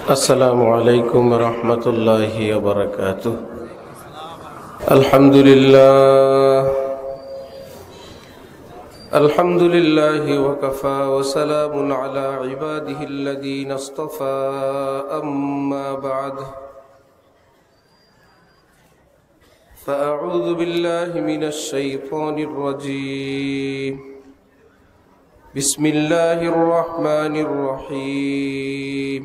السلام عليكم ورحمة الله وبركاته. الحمد لله وكفى وسلام على عباده الذين اصطفى. أما بعد فأعوذ بالله من الشيطان الرجيم. بسم الله الرحمن الرحيم.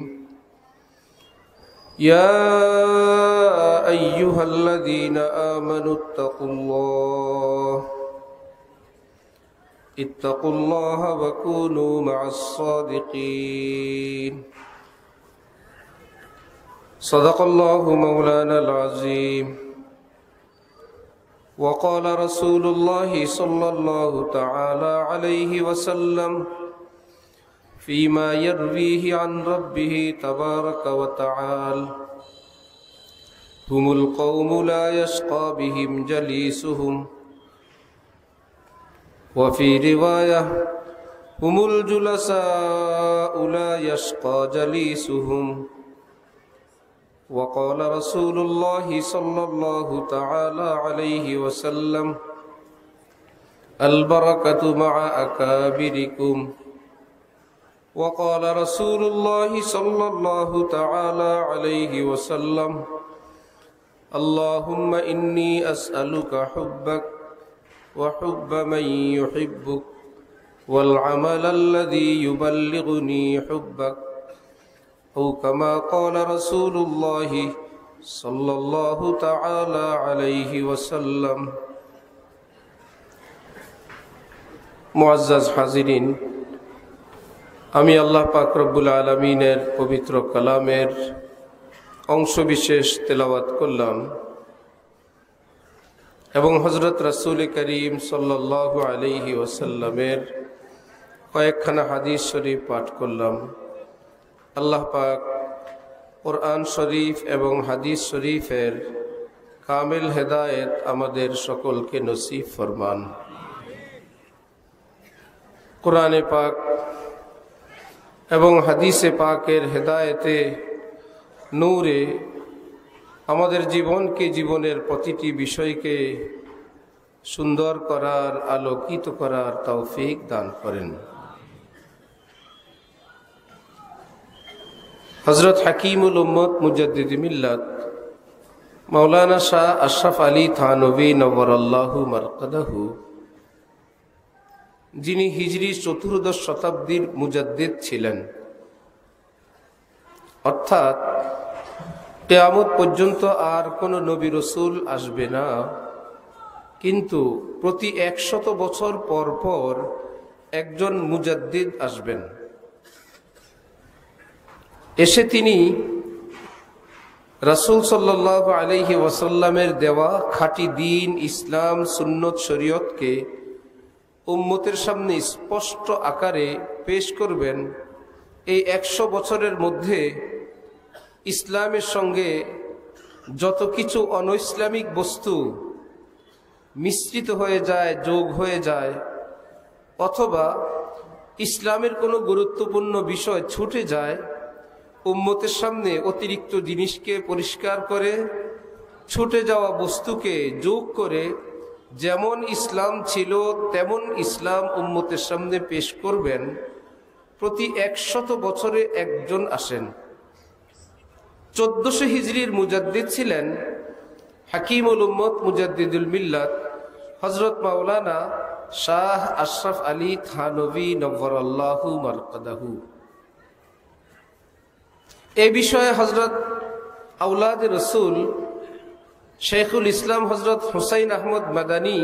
يا أيها الذين آمنوا اتقوا الله وكونوا مع الصادقين. صدق الله مولانا العظيم. وقال رسول الله صلى الله تعالى عليه وسلم فيما يرويه عن ربه تبارك وتعالى: هم القوم لا يشقى بهم جليسهم، وفي رواية هم الجلساء لا يشقى جليسهم. وقال رسول الله صلى الله تعالى عليه وسلم: البركة مع أكابركم. وقال رسول الله صلى الله تعالى عليه وسلم: اللهم إني أسألك حبك وحب من يحبك والعمل الذي يبلغني حبك، أو كما قال رسول الله صلى الله تعالى عليه وسلم. মুআজ্জাজ হাজিরিন, আমি আল্লাহ পাক রব্বুল আলামিনের পবিত্র কালামের অংশ বিশেষ তেলাওয়াত করলাম এবং হযরত রাসূল করিম সাল্লাল্লাহু আলাইহি ওয়াসাল্লামের কয়েকখানা হাদিস শরীফ পাঠ করলাম। আল্লাহ পাক কোরআন শরীফ এবং হাদিস শরীফের কামিল হেদায়েত আমাদের সকলকে নসিব ফরমান। কোরআনে পাক এবং হাদিসে পাকের হেদায়েতে নূরে আমাদের জীবনকে, জীবনের প্রতিটি বিষয়কে সুন্দর করার, আলোকিত করার তৌফিক দান করেন। হযরত হাকিমুল উম্মত মুজাদ্দিদ মিল্লাত মাওলানা শাহ আশরাফ আলী থানভী নওয়ারাল্লাহু মারকাদাহু, যিনি হিজরি 14 শতাব্দীর মুজাদ্দিদ ছিলেন, অর্থাৎ কিয়ামত পর্যন্ত আর কোন নবী রাসূল আসবে না, কিন্তু প্রতি 100 বছর পর পর একজন মুজাদ্দিদ আসবেন। এসে তিনি রাসূল সাল্লাল্লাহু আলাইহি ওয়াসাল্লামের দেওয়া খাঁটি দ্বীন, ইসলাম, সুন্নত, শরীয়তকে উম্মতের সামনে স্পষ্ট আকারে পেশ করবেন। এই 100 বছরের মধ্যে ইসলামের সঙ্গে যত কিছু অনৈসলামিক বস্তু মিশ্রিত হয়ে যায়, যোগ হয়ে যায়, অথবা ইসলামের কোনো গুরুত্বপূর্ণ বিষয় ছুটে যায়, উম্মতের সামনে অতিরিক্ত জিনিসকে পরিষ্কার করে ছুটে যাওয়া বস্তুকে যোগ করে যেমন ইসলাম ছিল তেমন ইসলাম উম্মতের সামনে পেশ করবেন। প্রতি 100 বছরে একজন আসেন। 1400 হিজরির মুজাদ্দিদ ছিলেন হাকিমুল উম্মত মুজাদ্দিদুল মিল্লাত হযরত মাওলানা শাহ আশরাফ আলী থানভী নওয়ারাল্লাহু মারকাদাহু। এই বিষয়ে হযরত আওলাদ রাসূল শেখুল ইসলাম হযরত হুসাইন আহমদ মাদানী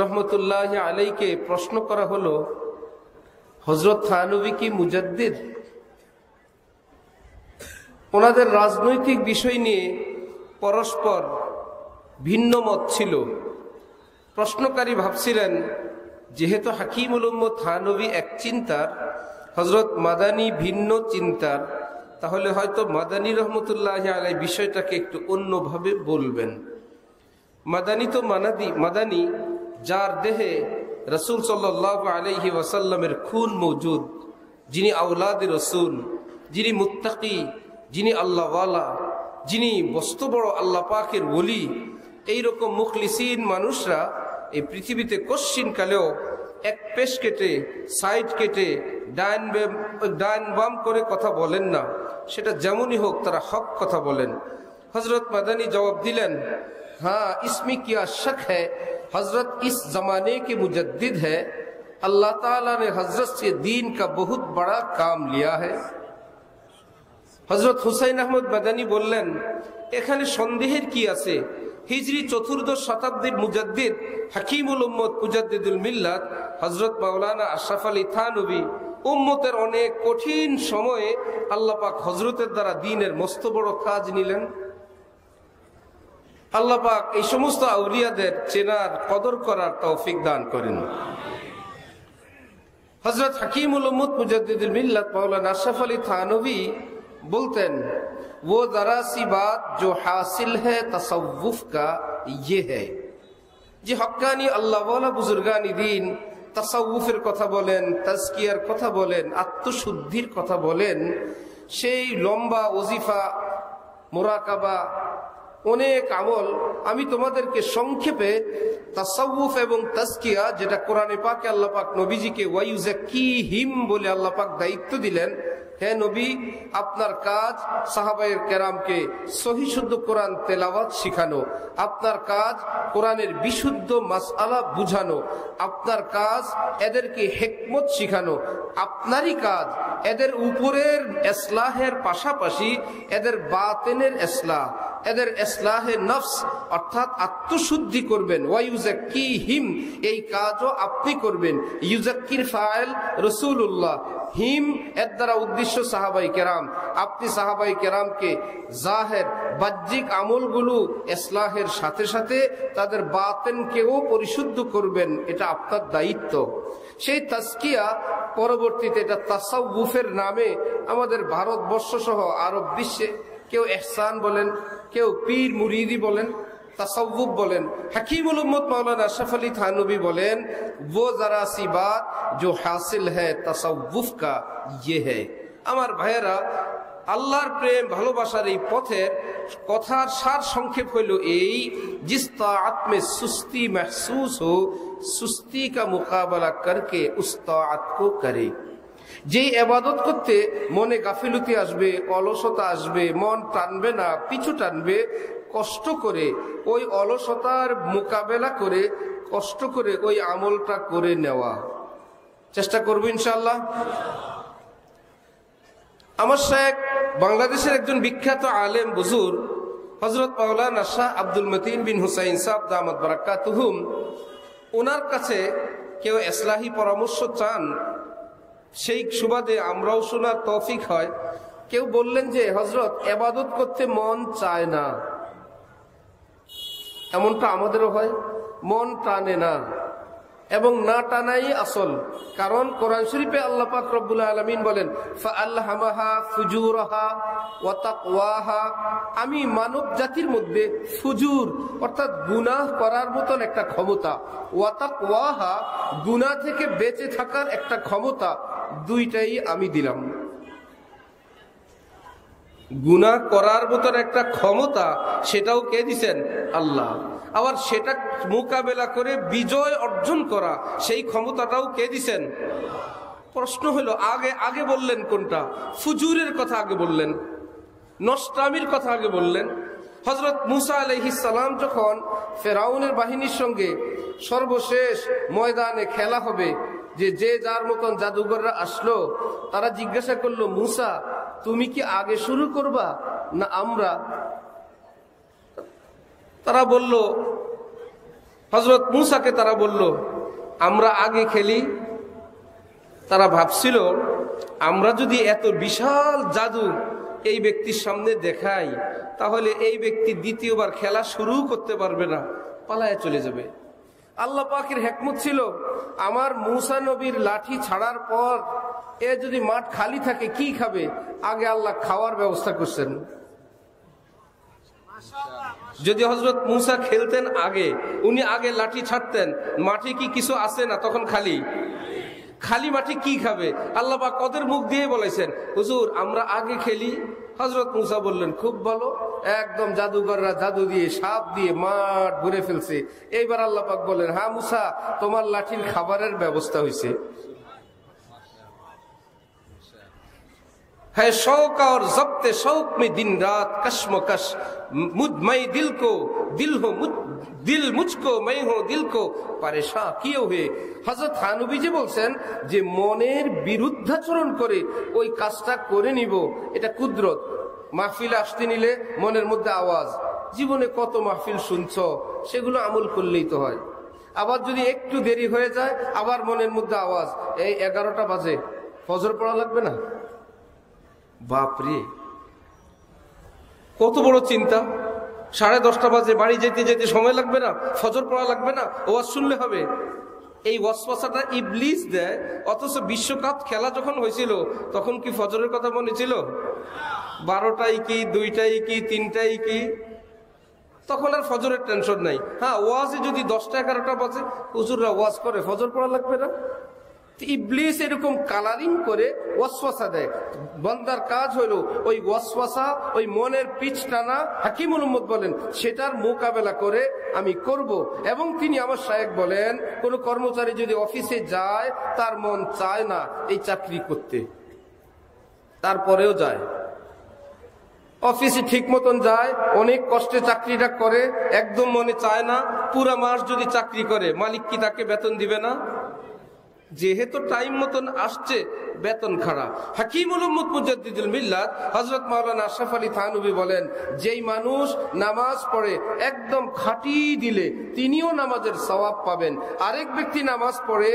রহমতুল্লাহি আলাইকে প্রশ্ন করা হলো, হযরত থানভী কি মুজাদ্দিদ? ওনাদের রাজনৈতিক বিষয় নিয়ে পরস্পর ভিন্ন মত ছিল। প্রশ্নকারী ভাবছিলেন, যেহেতু হাকিমুল উম্মত থানভী এক চিন্তার, হযরত মাদানী ভিন্ন চিন্তার, তাহলে হয়তো মাদানী রহমতুল্লাহি আলাই বিষয়টাকে একটু অন্যভাবে বলবেন। মাদানী তো মাদানী, যার দেহে রাসূল সাল্লাল্লাহু আলাইহি ওয়াসাল্লামের খুন মওজুদ, যিনি আওলাদ রাসূল, যিনি মুত্তাকি, যিনি আল্লাহওয়ালা, যিনি বস্তু বড় আল্লাহ পাকের ওলি, এইরকম মুখলিসিন মানুষরা এই পৃথিবীতে কশ্চিন কালেও এক পেশ কেটে, সাইড কেটে, ডাইন বাম করে কথা বলেন না। সেটা যেমনই হোক, তারা হক কথা বলেন। হজরত মাদানী জবাব দিলেন, हाँ इसमें क्या शक है, हजरत इस जमाने के मुजद्दिद है, अल्लाह ताला ने हजरत से दीन का बहुत बड़ा काम लिया है। हजरत हुसैन अहमद মাদানী বললেন, এখানে সন্দেহের কি আছে? হিজরি ৪র্দশ শতাব্দীর মুজাদ্দিদ, হাকিমুল উম্মত, মুজাদ্দিদুল মিল্লাত হজরত মাওলানা আশরাফ আলী থানভী উম্মতের অনেক কঠিন সময়ে আল্লাহ পাক হজরতের দ্বারা দ্বীনের মস্ত বড় কাজ নিলেন। আল্লাহ পাক এই সমস্ত আউলিয়াদের চেনার, কদর করার তৌফিক দান করেন। হযরত হাকিমুল উম্মত মুজাদ্দিদুল মিল্লাত মাওলানা আশরাফ আলী থানভী बोलतें, वो जरा सी बात जो हासिल है तसव्वुफ का ये है, যে হক্কানি আল্লাহওয়ালা বুজুর্গানি দিন তাসাউফের কথা বলেন, তাজকিয়ার কথা বলেন, আত্মশুদ্ধির কথা বলেন, সেই লম্বা ওজিফা, মুরাকাবা, অনেক আমল আমি তোমাদেরকে সংক্ষেপে তাসাউফ এবং তাজকিয়া, যেটা কোরআনে পাকে আল্লাহ পাক নবীজিকে ওয়ায়ুযাক্কিহিম বলে আল্লাহ পাক দায়িত্ব দিলেন, হে নবী আপনার কাজ সাহাবায়ে কেরামকে সহি শুদ্ধ কোরআন তেলাওয়াত শিখানো, আপনার কাজ কোরআনের বিশুদ্ধ মাসআলা বুঝানো, আপনার কাজ এদেরকে হিকমত শিখানো, আপনারই কাজ এদের উপরের ইসলাহের পাশাপাশি এদের বাতিনের ইসলাহ, এদের ইসলাহে নফস অর্থাৎ আত্মশুদ্ধি করবেন। ওয়ায়ুযাক্কিহিম, এই কাজও আপনি করবেন। ইউযাক্কির ফাইল রাসূলুল্লাহ, হিম এর দ্বারা উদ্দেশ্য সাহাবাই কেরাম। আপনি সাহাবাই কেরামকে জাহের বাহ্যিক আমলগুলো ইসলাহের সাথে সাথে তাদের বাতেনকেও পরিশুদ্ধ করবেন, এটা আপনার দায়িত্ব। সেই তাজকিয়া পরবর্তীতে এটা তাসাউফের নামে আমাদের ভারতবর্ষ সহ আরব বিশ্বে কেউ ইহসান বলেন, কেউ পীর মুরিদি বলেন, তাসাউফ বলেন। হাকিমুল উম্মত মাওলানা আশরাফ আলী থানভী বলেন, वो जरा सी बात जो हासिल है तसव्वुफ का ये है। আমার ভাইয়েরা, আল্লাহর প্রেম ভালোবাসার এই পথের কথার সার সংক্ষেপ হইল এই, जिस ताअत में सुस्ती महसूस हो, सुस्ती का मुकाबला करके उस ताअत को करे। যেই ইবাদত করতে মনে গাফিলতি আসবে, অলসতা আসবে, মন টানবে না, পিছু টানবে, কষ্ট করে ওই অলসতার মোকাবেলা করে, কষ্ট করে ওই আমলটা করে নেওয়া চেষ্টা করব ইনশাআল্লাহ। আমার শেখ বাংলাদেশের একজন বিখ্যাত আলেম বুজুর্গ হযরত মাওলানা শাহ আব্দুল মতিন বিন হুসাইন সাহেব দামাত বারাকাতুহুম, ওনার কাছে কেউ ইসলাহি পরামর্শ চান, সেই সুবাদে আমরাও শোনার তৌফিক হয়। কেউ বললেন যে হযরত ইবাদত করতে মন চায় না, এমনটা আমাদেরও হয়, মন টানে না, এবং না টানাই আসল। কারণ কোরআন শরীফে আল্লাহ পাক রব্বুল আলামিন বলেন, ফাআলহামাহা ফুজুরাহা ওয়া তাকওয়াহা, আমি মানব জাতির মধ্যে ফুজুর অর্থাৎ গুনাহ করার মতন একটা ক্ষমতা, ওয়া তাকওয়াহা গুনাহ থেকে বেঁচে থাকার একটা ক্ষমতা, দুইটাই আমি দিলাম। গুনাহ করার মতন একটা ক্ষমতা সেটাও কে দিছেন? আল্লাহ। আবার সেটা মোকাবেলা করে বিজয় অর্জন করা সেই ক্ষমতাটাও কে দিছেন? প্রশ্ন হলো আগে বললেন কোনটা? ফুজুরের কথা আগে বললেন, নষ্টামির কথা আগে বললেন। হযরত মুসা আলাইহিস সালাম যখন ফেরাউনের বাহিনীর সঙ্গে সর্বশেষ ময়দানে খেলা হবে, যে যার মতন জাদুঘররা আসলো, তারা জিজ্ঞাসা করলো, মুসা তুমি কি আগে শুরু করবা না আমরা? তারা বলল, হযরত মুসাকে তারা বলল আমরা আগে খেলি। তারা ভাবছিল আমরা যদি এত বিশাল জাদু এই ব্যক্তির সামনে দেখাই, তাহলে এই ব্যক্তি দ্বিতীয়বার খেলা শুরু করতে পারবে না, পালায় চলে যাবে। আল্লাহ পাকের হিকমত ছিল, আমার মুসা নবীর লাঠি ছাড়ার পর এ যদি মাঠ খালি থাকে কি খাবে? আগে আল্লাহ খাওয়ার ব্যবস্থা করছেন। যদি হযরত মুসা খেলতেন আগে, উনি আগে লাঠি ছাড়তেন, মাঠে কি কিছু আছে না? তখন খালি। খালি মাঠে কি খাবে? আল্লাহ পাক ওদের মুখ দিয়ে বলেছেন, হুজুর আমরা আগে খেলি। হযরত মুসা বললেন, খুব ভালো, একদম জাদুঘররা জাদু দিয়ে সাপ দিয়ে মাঠ ঘুরে ফেলছে। এইবার আল্লাহ পাক বলেন, হ্যাঁ মুসা, তোমার লাঠির খাবারের ব্যবস্থা হয়েছে। है शौक और ज़ब्ते शौक में दिन रात कश्मकश, मैं दिल मुझको मैं हूँ दिल को परेशान किए हुए। হযরত থানবী যে বলছেন যে মনের বিরুদ্ধাচরণ করে ওই কাজটা করে নিব, এটা কুদরত। মাহফিল আসতে নিলে মনের মধ্যে আওয়াজ, জীবনে কত মাহফিল শুনছ, সেগুলো আমল করলেই তো হয়। আবার যদি একটু দেরি হয়ে যায়, আবার মনের মধ্যে আওয়াজ, এই 11টা বাজে, ফজর পড়া লাগবে না? বাপরে, কত বড় চিন্তা! 10:30 বাজে, বাড়ি যেতে যেতে সময় লাগবে না? ফজর পড়া লাগবে না? ওয়াজ শুনলে হবে? এই ওয়াসওয়াসাটা ইবলিস দেয়। অথচ বিশ্বকাপ খেলা যখন হয়েছিল তখন কি ফজরের কথা মনে ছিল? 12টাই কি, 2টাই কি, 3টাই কি, তখন আর ফজরের টেনশন নাই। হ্যাঁ, ওয়াজে যদি 10টা 11টা বাজে, হুজুররা ওয়াজ করে, ফজর পড়া লাগবে না? ইবলিস এরকম কালারিং করে ওয়াসওয়াসা দেয়। বান্দার কাজ হলো ওই ওয়াসওয়াসা, ওই মনের পিছ টানা, হাকিমুল উম্মত বলেন, সেটার মোকাবেলা করে আমি করব। এবং তিনি আমার শায়েখ বলেন, কোন কর্মচারী যদি অফিসে যায়, তার মন চায় না এই চাকরি করতে, তারপরেও যায়। অফিসে ঠিক মতন যায়, অনেক কষ্টে চাকরিটা করে, একদম মনে চায় না। পুরা মাস যদি চাকরি করে, মালিক কি তাকে বেতন দিবে না? যেহেতু টাইম মতন আসছে, বেতন খাড়া। হাকিমুল উম্মত মুজাদ্দিদুল মিল্লাত হযরত মাওলানা আশরাফ আলী থানভী বলেন, যেই মানুষ নামাজ পড়ে একদম খাঁটি দিলে, তিনিও নামাজের সওয়াব পাবেন। আরেক ব্যক্তি নামাজ পড়ে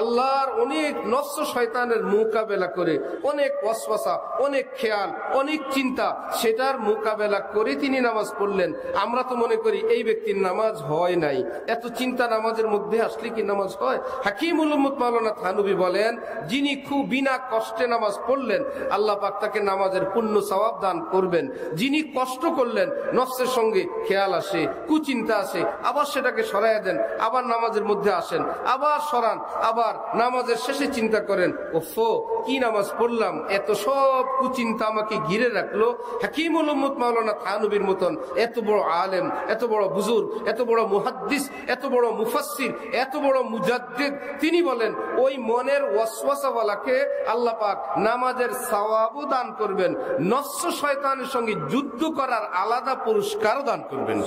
আল্লাহর অনেক নফস শয়তানের মোকাবেলা করে, অনেক ওয়াসওয়াসা, অনেক খেয়াল, অনেক চিন্তা, সেটার মোকাবেলা করে তিনি নামাজ পড়লেন। আমরা তো মনে করি এই ব্যক্তির নামাজ হয় নাই। এত চিন্তা নামাজের মধ্যে আসলে কি নামাজ হয়? হাকিমুল উম্মত মাওলানা থানভী বলেন, যিনি খুব বিনা কষ্টে নামাজ পড়লেন, আল্লাহ পাক তাকে নামাজের পুণ্য সওয়াব দান করবেন। যিনি কষ্ট করলেন, নফসের সঙ্গে খেয়াল আসে, কুচিন্তা আসে, আবার সেটাকে সরাইয়া দেন, আবার নামাজের মধ্যে আসেন, আবার সরান, আবার নামাজের শেষে চিন্তা করেন, ওফো কি নামাজ পড়লাম, এত সব কুচিন্তা আমাকে ঘিরে রাখলো। হাকিমুল উম্মত মাওলানা থানভীর মতন এত বড় আলেম, এত বড় বুজুর্গ, এত বড় মুহাদ্দিস, এত বড় মুফাসসির, এত বড় মুজাদ্দিদ, তিনি বলেন ওই মনের ওয়াসওয়াসাওয়ালাকে আল্লাহ পাক নামাজের সওয়াবও দান করবেন, নফস শয়তানের সঙ্গে যুদ্ধ করার আলাদা পুরস্কারও দান করবেন।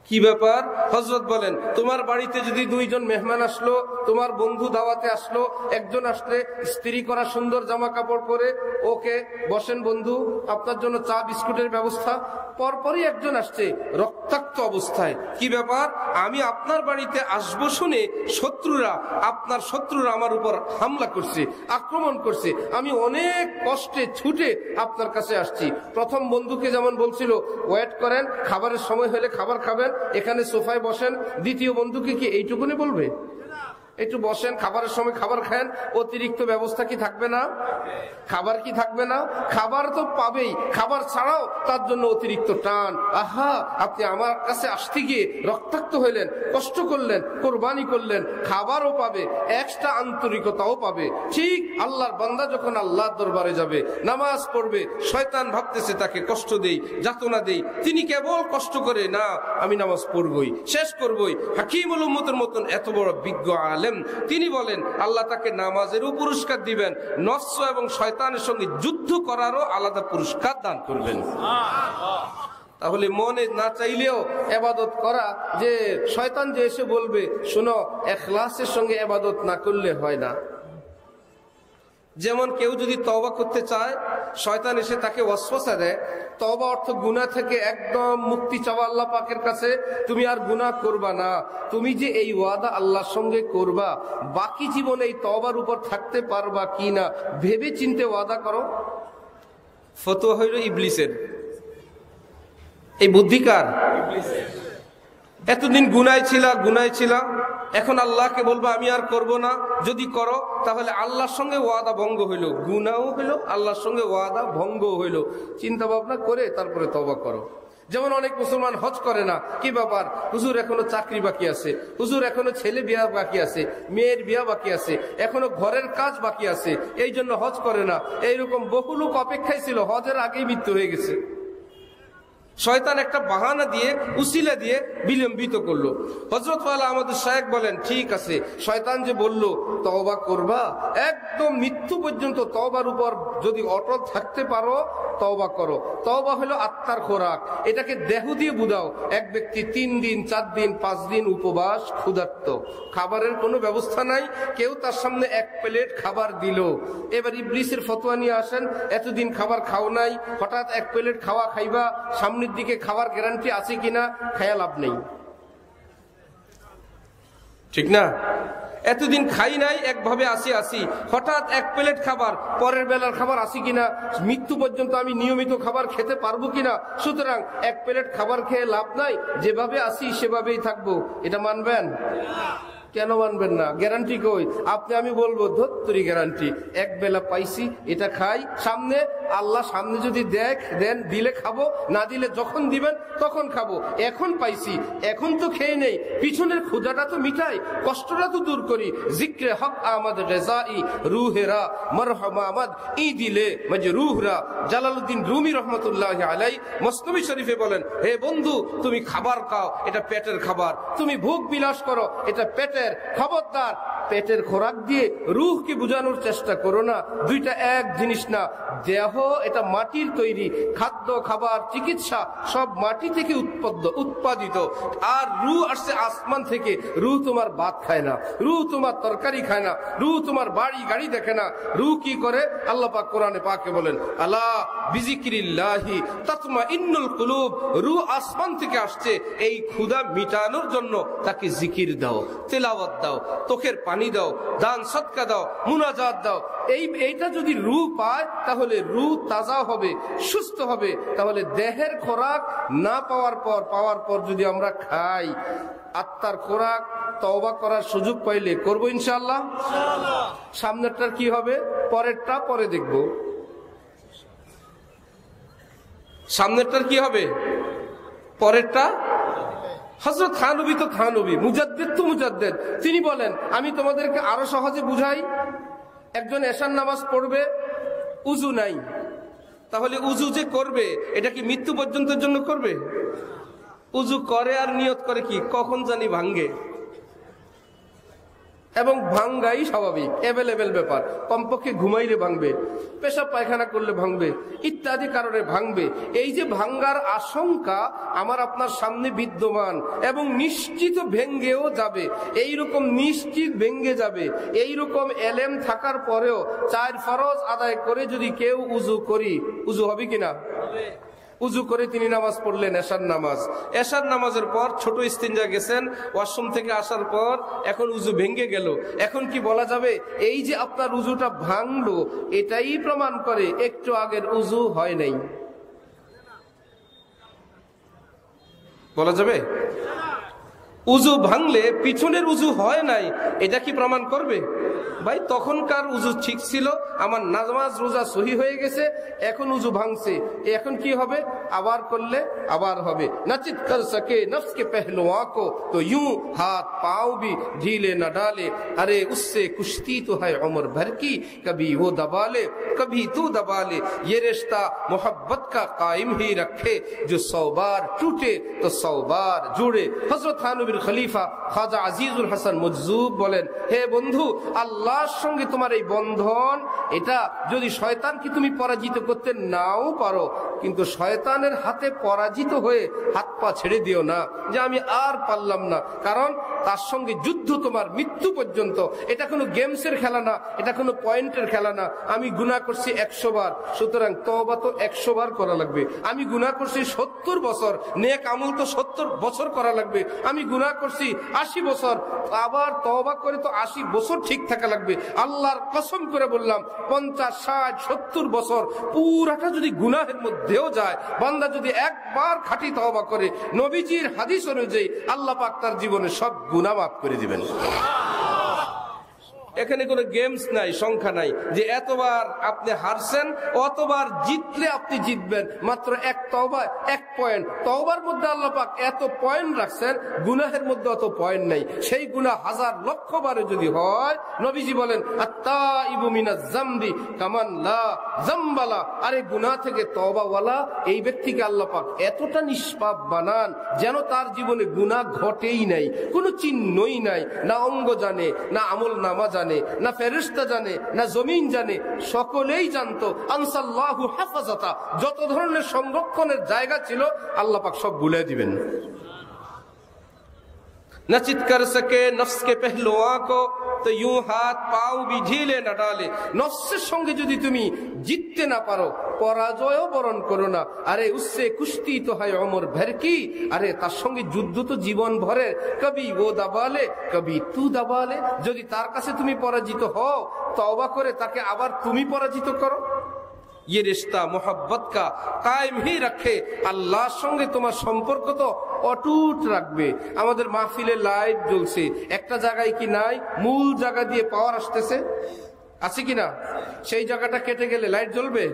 কি ব্যাপার? হযরত বলেন, তোমার বাড়িতে যদি 2 জন মেহমান আসলো, তোমার বন্ধু দাওয়াতে আসলো, একজন আসলে ইস্ত্রি করা সুন্দর জামা কাপড় পরে, ওকে বসেন বন্ধু, আপনার জন্য চা বিস্কুটের ব্যবস্থা। পরপরই একজন আসছে রক্তাক্ত অবস্থায়। কি ব্যাপার? আমি আপনার বাড়িতে আসবো শুনে আপনার শত্রুরা আমার উপর হামলা করছে, আক্রমণ করছে, আমি অনেক কষ্টে ছুটে আপনার কাছে আসছি। প্রথম বন্ধুকে যেমন বলছিল ওয়েট করেন, খাবারের সময় হলে খাবার খাবেন, এখানে সোফায় বসেন। দ্বিতীয় বন্ধুকে কি এইটুকুনি বলবে? একটু বসেন, খাবারের সময় খাবার খান। অতিরিক্ত ব্যবস্থা কি থাকবে না? খাবার কি থাকবে না? খাবার তো পাবেই, খাবার ছাড়াও তার জন্য অতিরিক্ত টান। আহা, আপনি আমার কাছে আসতে গিয়ে রক্তাক্ত হইলেন, কষ্ট করলেন, কোরবানি করলেন, খাবারও পাবে, এক্সট্রা আন্তরিকতাও পাবে। ঠিক আল্লাহর বান্দা যখন আল্লাহর দরবারে যাবে, নামাজ পড়বে, শয়তান ভাবতেছে তাকে কষ্ট দেই, যাতনা দেই, তিনি কেবল কষ্ট করে না, আমি নামাজ পড়বই, শেষ করবই। হাকিমুল উম্মতের মতন এত বড় বিজ্ঞ আলেম, তিনি বলেন আল্লাহ তাকে নামাজেরও পুরস্কার দিবেন, নফস এবং শয়তানের সঙ্গে যুদ্ধ করারও আলাদা পুরস্কার দান করবেন। তাহলে মনে না চাইলেও ইবাদত করা, যে শয়তান যে এসে বলবে, শোনো ইখলাসের সঙ্গে ইবাদত না করলে হয় না। যেমন কেউ যদি তওবা করতে চায়, শয়তান এসে তাকে ওয়াসওয়াসা দেয়, তওবা অর্থ গুনাহ থেকে একদম মুক্তি চাওয়া আল্লাহ পাকের কাছে, তুমি আর গুনাহ করবা না। তুমি যে এই ওয়াদা আল্লাহর সঙ্গে করবা, বাকি জীবনে এই তওবার উপর থাকতে পারবা কিনা ভেবে চিন্তে ওয়াদা করো। ফতোয়া হইল ইবলিসের। এই বুদ্ধিকার এতদিন গুনায় ছিল, এখন আল্লাহকে বলবো আমি আর করব না। যদি করো তাহলে আল্লাহর সঙ্গে ওয়াদা ভঙ্গ হইল, গুনাহও হইল, আল্লাহর সঙ্গে ওয়াদা ভঙ্গ হইল। চিন্তা ভাবনা করে তারপরে তওবা করো। যেমন অনেক মুসলমান হজ করে না, কি ব্যাপার, হুজুর এখনো চাকরি বাকি আছে, হুজুর এখনো ছেলে বিয়া বাকি আছে, মেয়ের বিয়া বাকি আছে, এখনো ঘরের কাজ বাকি আছে, এই জন্য হজ করে না। এইরকম বহু লোক অপেক্ষায় ছিল, হজের আগেই মৃত্যু হয়ে গেছে। শয়তান একটা বাহানা দিয়ে, উসিলা দিয়ে বিলম্বিত করলো। হযরত ওয়ালা আমাদের শায়েখ বলেন, ঠিক আছে, শয়তান যে বললো তওবা করবা, একদম মৃত্যু পর্যন্ত তওবার উপর যদি অটল থাকতে পারো তওবা করো। তওবা হলো আত্মার খোরাক, এটাকে দেহ দিয়ে বুঝাও। এক ব্যক্তি 3 দিন 4 দিন 5 দিন উপবাস, ক্ষুধার্ত, খাবারের কোনো ব্যবস্থা নাই, কেউ তার সামনে 1 প্লেট খাবার দিল। এবার ইবলিসের ফতোয়া নিয়ে আসেন, এতদিন খাবার খাও নাই, হঠাৎ 1 প্লেট খাওয়া খাইবা, সামনের দিকে খাবার গ্যারান্টি আছে কিনা, খায়া লাভ নেই, ঠিক না? এতদিন খাই নাই, একভাবে আসি, হঠাৎ 1 প্লেট খাবার, পরের বেলার খাবার আসি কিনা, মৃত্যু পর্যন্ত আমি নিয়মিত খাবার খেতে পারবো কিনা। সুতরাং 1 প্লেট খাবার খেয়ে লাভ নাই, যেভাবে আসি সেভাবেই থাকবো। এটা মানবেন? কেন মানবেন না? গ্যারান্টি কই? আপনি আমি বলবো ধত্তরি গ্যারান্টি, 1 বেলা পাইছি, এটা খাই, সামনে আল্লাহ সামনে যদি দেন দিলে খাবো, না দিলে যখন দিবেন তখন খাবো। এখন পাইছি, এখন তো খেয়ে নেই, পিছনের ক্ষুধাটা তো মিটাই, কষ্টটা তো দূর করি। জিক্রে হক আহমদ রেজাই রুহেরা মরহম আহমদ ই দিলে রুহরা। জালালউদ্দিন রুমি রহমতুল্লাহ আলাই মসনবী শরীফে বলেন, হে বন্ধু, তুমি খাবার খাও, এটা পেটের খাবার, তুমি ভোগ বিলাস করো, এটা পেটের। খবরদার, পেটের খোরাক দিয়ে রুহকে বুঝানোর চেষ্টা করো না, দুইটা এক জিনিস না। দেহ এটা মাটির তৈরি, খাদ্য খাবার চিকিৎসা সব মাটি থেকে উৎপাদিত, আর রুহ আসছে আসমান থেকে। রুহ তোমার ভাত খায় না, রুহ তোমার তরকারি খায় না, রুহ তোমার বাড়ি গাড়ি দেখে না। রুহ কি করে? আল্লাহ পাক কোরআনে পাকে বলেন, আলা বিজিক্রিল্লাহি তাতমাইন্নুল কুলুব। রুহ আসমান থেকে আসছে এই ক্ষুধা মিটানোর জন্য, তাকে জিকির দাও, তেলাওয়াত দাও, চোখের পানি দাও, দান সদকা দাও, মুনাজাত দাও। এইটা যদি রুহ পায় তাহলে রুহ তাজা হবে, সুস্থ হবে। তাহলে দেহের খোরাক না পাওয়ার পর যদি আমরা খাই, আত্মার খোরাক তওবা করার সুযোগ পাইলে করবো ইনশাআল্লাহ। সামনেরটার কি হবে, পরেরটা পরে দেখব। সামনেরটার কি হবে, পরেরটা। হযরত থানবী তো থানবী, মুজাদ্দিদ তো মুজাদ্দিদ। তিনি বলেন, আমি তোমাদেরকে আরো সহজে বুঝাই। একজন এশার নামাজ পড়বে, উজু নাই, তাহলে উজু যে করবে এটা কি মৃত্যু পর্যন্তের জন্য করবে? উজু করে আর নিয়ত করে কি কখন জানি ভাঙ্গে, এবং ভাঙ্গাই স্বাভাবিক, এভেলেবেল ব্যাপার। কমপক্ষে ঘুমাইলে ভাঙবে, পেশাব পায়খানা করলে ভাঙবে, ইত্যাদি কারণে ভাঙবে। এই যে ভাঙ্গার আশঙ্কা আমার আপনার সামনে বিদ্যমান, এবং নিশ্চিত ভেঙ্গেও যাবে। এইরকম নিশ্চিত ভেঙ্গে যাবে, এইরকম এলেম থাকার পরেও 4 ফরজ আদায় করে যদি কেউ উজু করি, উজু হবে কিনা? উজু করে তিনি নামাজ পড়লেন, এশার নামাজ। এশার নামাজের পর ছোট ইস্তিনজা গেছেন, ওয়াশরুম থেকে আসার পর এখন উজু ভেঙে গেল। এখন কি বলা যাবে এই যে আপনার উজুটা ভাঙলো, এটাই প্রমাণ করে একটু আগের উজু হয় নাই? বলা যাবে? উজু ভাঙলে পিছনের উজু হয় নাই, এটা কি প্রমাণ করবে? ভাই তখনকার উজু ঠিক ছিল, আমার নামাজ রোজা সহি হয়ে গেছে, এখন উজু ভাঙছে, এখন কি হবে? আবার করলে আবার হবে। নাচিত কর সকে নফস কে পহলুয়া কো তো ইউं हाथ पांव भी ढीले न डाले, अरे उससे कुश्ती तो है उम्र भर की, कभी वो दबा ले कभी तू दबा ले, ये रिश्ता मोहब्बत का कायम ही रखे, जो 100 बार टूटे तो 100 बार जुड़े। हजरत थानवीर खलीफा খাজা আজিজুল হাসান মজজুব বলেন, হে বন্ধু, আল্লাহর সঙ্গে তোমার এই বন্ধন, এটা যদি শয়তানকে তুমি পরাজিত করতে নাও পারো, কিন্তু শয়তানের হাতে পরাজিত হয়ে হাত পা ছেড়ে দিও না যে আমি আর পারলাম না। কারণ তার সঙ্গে যুদ্ধ তোমার মৃত্যু পর্যন্ত। এটা কোনো গেমসের খেলা না, এটা কোনো পয়েন্টের খেলা না। আমি গুনাহ করছি 100 বার, সুতরাং তওবা তো 100 বার করা লাগবে। আমি গুনাহ করছি 70 বছর, নেক আমল তো 70 বছর করা লাগবে। আমি গুনাহ করছি 80 বছর, আবার তওবা করে তো 80 বছর ঠিক থাকা লাগবে। আল্লাহর কসম করে বললাম, 50, 60, 70 বছর পুরাটা যদি গুনাহের মধ্যেও যায়, বান্দা যদি একবার খাঁটি তওবা করে, নবীজির হাদিস অনুযায়ী আল্লাহ পাক তার জীবনে সব গুনাহ মাফ করে দিবেন। এখানে কোনো গেমস নাই, সংখ্যা নাই যে এতবার আপনি হারছেন, অতবার জিতলে আপনি জিতবেন। মাত্র এক তওবা, 1 পয়েন্ট। তওবার মধ্যে আল্লাহ পাক এত পয়েন্ট রাখছেন, গুনাহের মধ্যে অত পয়েন্ট নাই। সেই গুনাহ 1000 লক্ষ বারে যদি হয়, নবীজি বলেন আত্তাইবু মিনাজ যামবি কামান লা যামবালা। আরে গুনাহ থেকে তওবাওয়ালা এই ব্যক্তিকে আল্লাহ পাক এতটা নিষ্পাপ বানান যেন তার জীবনে গুনাহ ঘটেই নাই, কোনো চিহ্নই নাই। না অঙ্গ জানে, না আমল নামা জানে, না ফেরেশতা জানে, না জমিন জানে, সকলেই জানতো। আনসাল্লাহু হাফাজাতা, যত ধরনের সংরক্ষণের জায়গা ছিল আল্লাহ পাক সব ভুলে দিবেন। न चित कर सके नफ्स के पहलुओं को तो यूं हाथ पांव भी ढीले न डाले। নফসের সঙ্গে যদি তুমি জিততে না পারো, পরাজয়ও বরণ করো না। আরে উসসে কুস্তি তো হয় অমর ভর কি, আরে তার সঙ্গে যুদ্ধ তো জীবন ভরের। কবি ও দাবালে কবি তু দাবালে। যদি তার কাছে তুমি পরাজিত হও, তওবা করে তাকে আবার তুমি পরাজিত করো। ये रिश्ता मोहब्बत का कायम ही रखे। আল্লাহর সঙ্গে তোমার সম্পর্ক তো অটুট রাখবে। আমাদের মাহফিলে লাইট জ্বলছে, একটা জায়গায় কি নাই, মূল জায়গা দিয়ে পাওয়ার আসতেছে, আছে কিনা? সেই জায়গাটা কেটে গেলে লাইট জ্বলবে?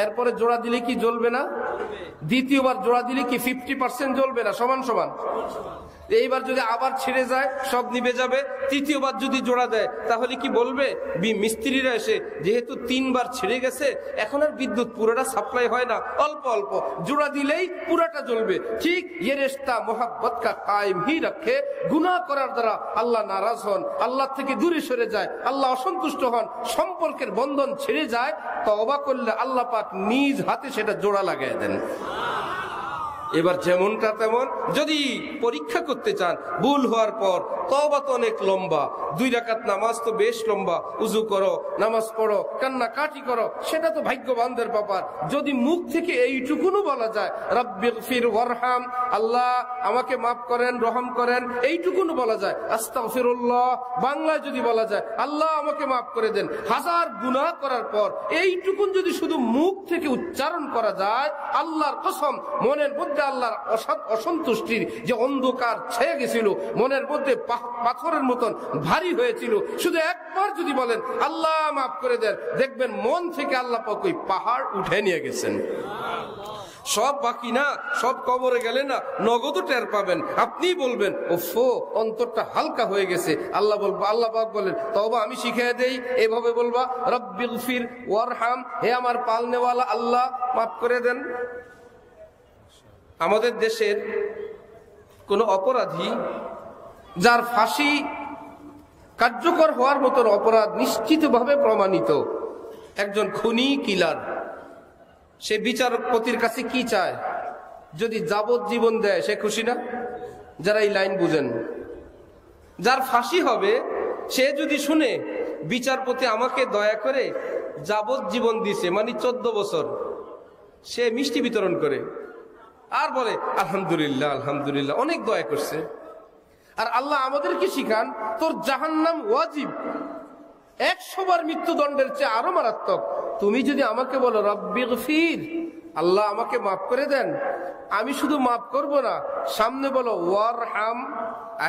এরপরে জোড়া দিলে কি জ্বলবে না? দ্বিতীয়বার জোড়া দিলে কি 50% জ্বলবে না? সমান সমান। এইবার যদি আবার ছেড়ে যায় সব নিভে যাবে। তৃতীয়বার যদি জোড়া দেয় তাহলে কি বলবে? মিস্ত্রিরা এসে যেহেতু 3 বার ছেড়ে গেছে, এখন আর বিদ্যুৎ পুরোটা সাপ্লাই হয় না, অল্প অল্প জোড়া দিলেই পুরাটা জ্বলবে। ঠিক ये रिश्ता मोहब्बत का कायम ही रखे। গুনাহ করার দ্বারা আল্লাহ নারাজ হন, আল্লাহ থেকে দূরে সরে যায়, আল্লাহ অসন্তুষ্ট হন, সম্পর্কের বন্ধন ছেড়ে যায়। তওবা করলে আল্লাহ পাক নিজ হাতে সেটা জোড়া লাগায় দেন। এবার যেমনটা তেমন। যদি পরীক্ষা করতে চান ভুল হওয়ার পর, তওবা তো অনেক লম্বা, 2 রাকাত নামাজ তো বেশ লম্বা, উজু করো, নামাজ পড়ো, কান্নাকাটি করো, সেটা তো ভাগ্যবানদের ব্যাপার। যদি মুখ থেকে এইটুকুনও বলা যায় রব্বিগফির ওয়ারহাম, আল্লাহ আমাকে মাফ করেন, রহম করেন, এইটুকুনও বলা যায়। আস্তাগফিরুল্লাহ বাংলায় যদি বলা যায় আল্লাহ আমাকে মাফ করে দেন, 1000 গুনাহ করার পর এইটুকুন যদি শুধু মুখ থেকে উচ্চারণ করা যায়, আল্লাহর কসম মনের মধ্যে আল্লাহর অসন্তুষ্টির যে অন্ধকার ছেয়ে গেছিল, মনের মধ্যে পাথরের মতন ভারী হয়েছিল, শুধু একবার যদি বলেন আল্লাহ মাফ করে দেন, দেখবেন মন থেকে আল্লাহ পাক ওই পাহাড় উঠে নিয়ে গেছেন। সব বাকি না, সব কবরে গেলে না নগদ টের পাবেন। আপনি বলবেন ওফো, অন্তরটা হালকা হয়ে গেছে। আল্লাহ বলবো, আল্লাহ পাক বলেন তওবা আমি শিখিয়ে দেই, এভাবে বলবা রব্বিগফির ওয়ারহাম, হে আমার পালনেওয়ালা আল্লাহ মাফ করে দেন। আমাদের দেশের কোন অপরাধী যার ফাঁসি কার্যকর হওয়ার মতন অপরাধ নিশ্চিতভাবে প্রমাণিত, একজন খুনি কিলার, সে বিচারপতির কাছে কি চায়? যদি যাবজ্জীবন দেয় সে খুশি না? যারা এই লাইন বুঝেন, যার ফাঁসি হবে সে যদি শুনে বিচারপতি আমাকে দয়া করে যাবজ্জীবন দিছে, মানে 14 বছর, সে মিষ্টি বিতরণ করে আর বলে আলহামদুলিল্লাহ আলহামদুলিল্লাহ, অনেক দয়া করছে। আর আল্লাহ আমাদেরকে শিখান তোর জাহান্নাম ওয়াজিব, 100 বার মৃত্যুদণ্ডের চেয়ে আরো মারাত্মক। তুমি যদি আমাকে বলো রব্বিগফির, আল্লাহ আমাকে মাফ করে দেন, আমি শুধু মাফ করব না, সামনে বলো ওয়ারহাম,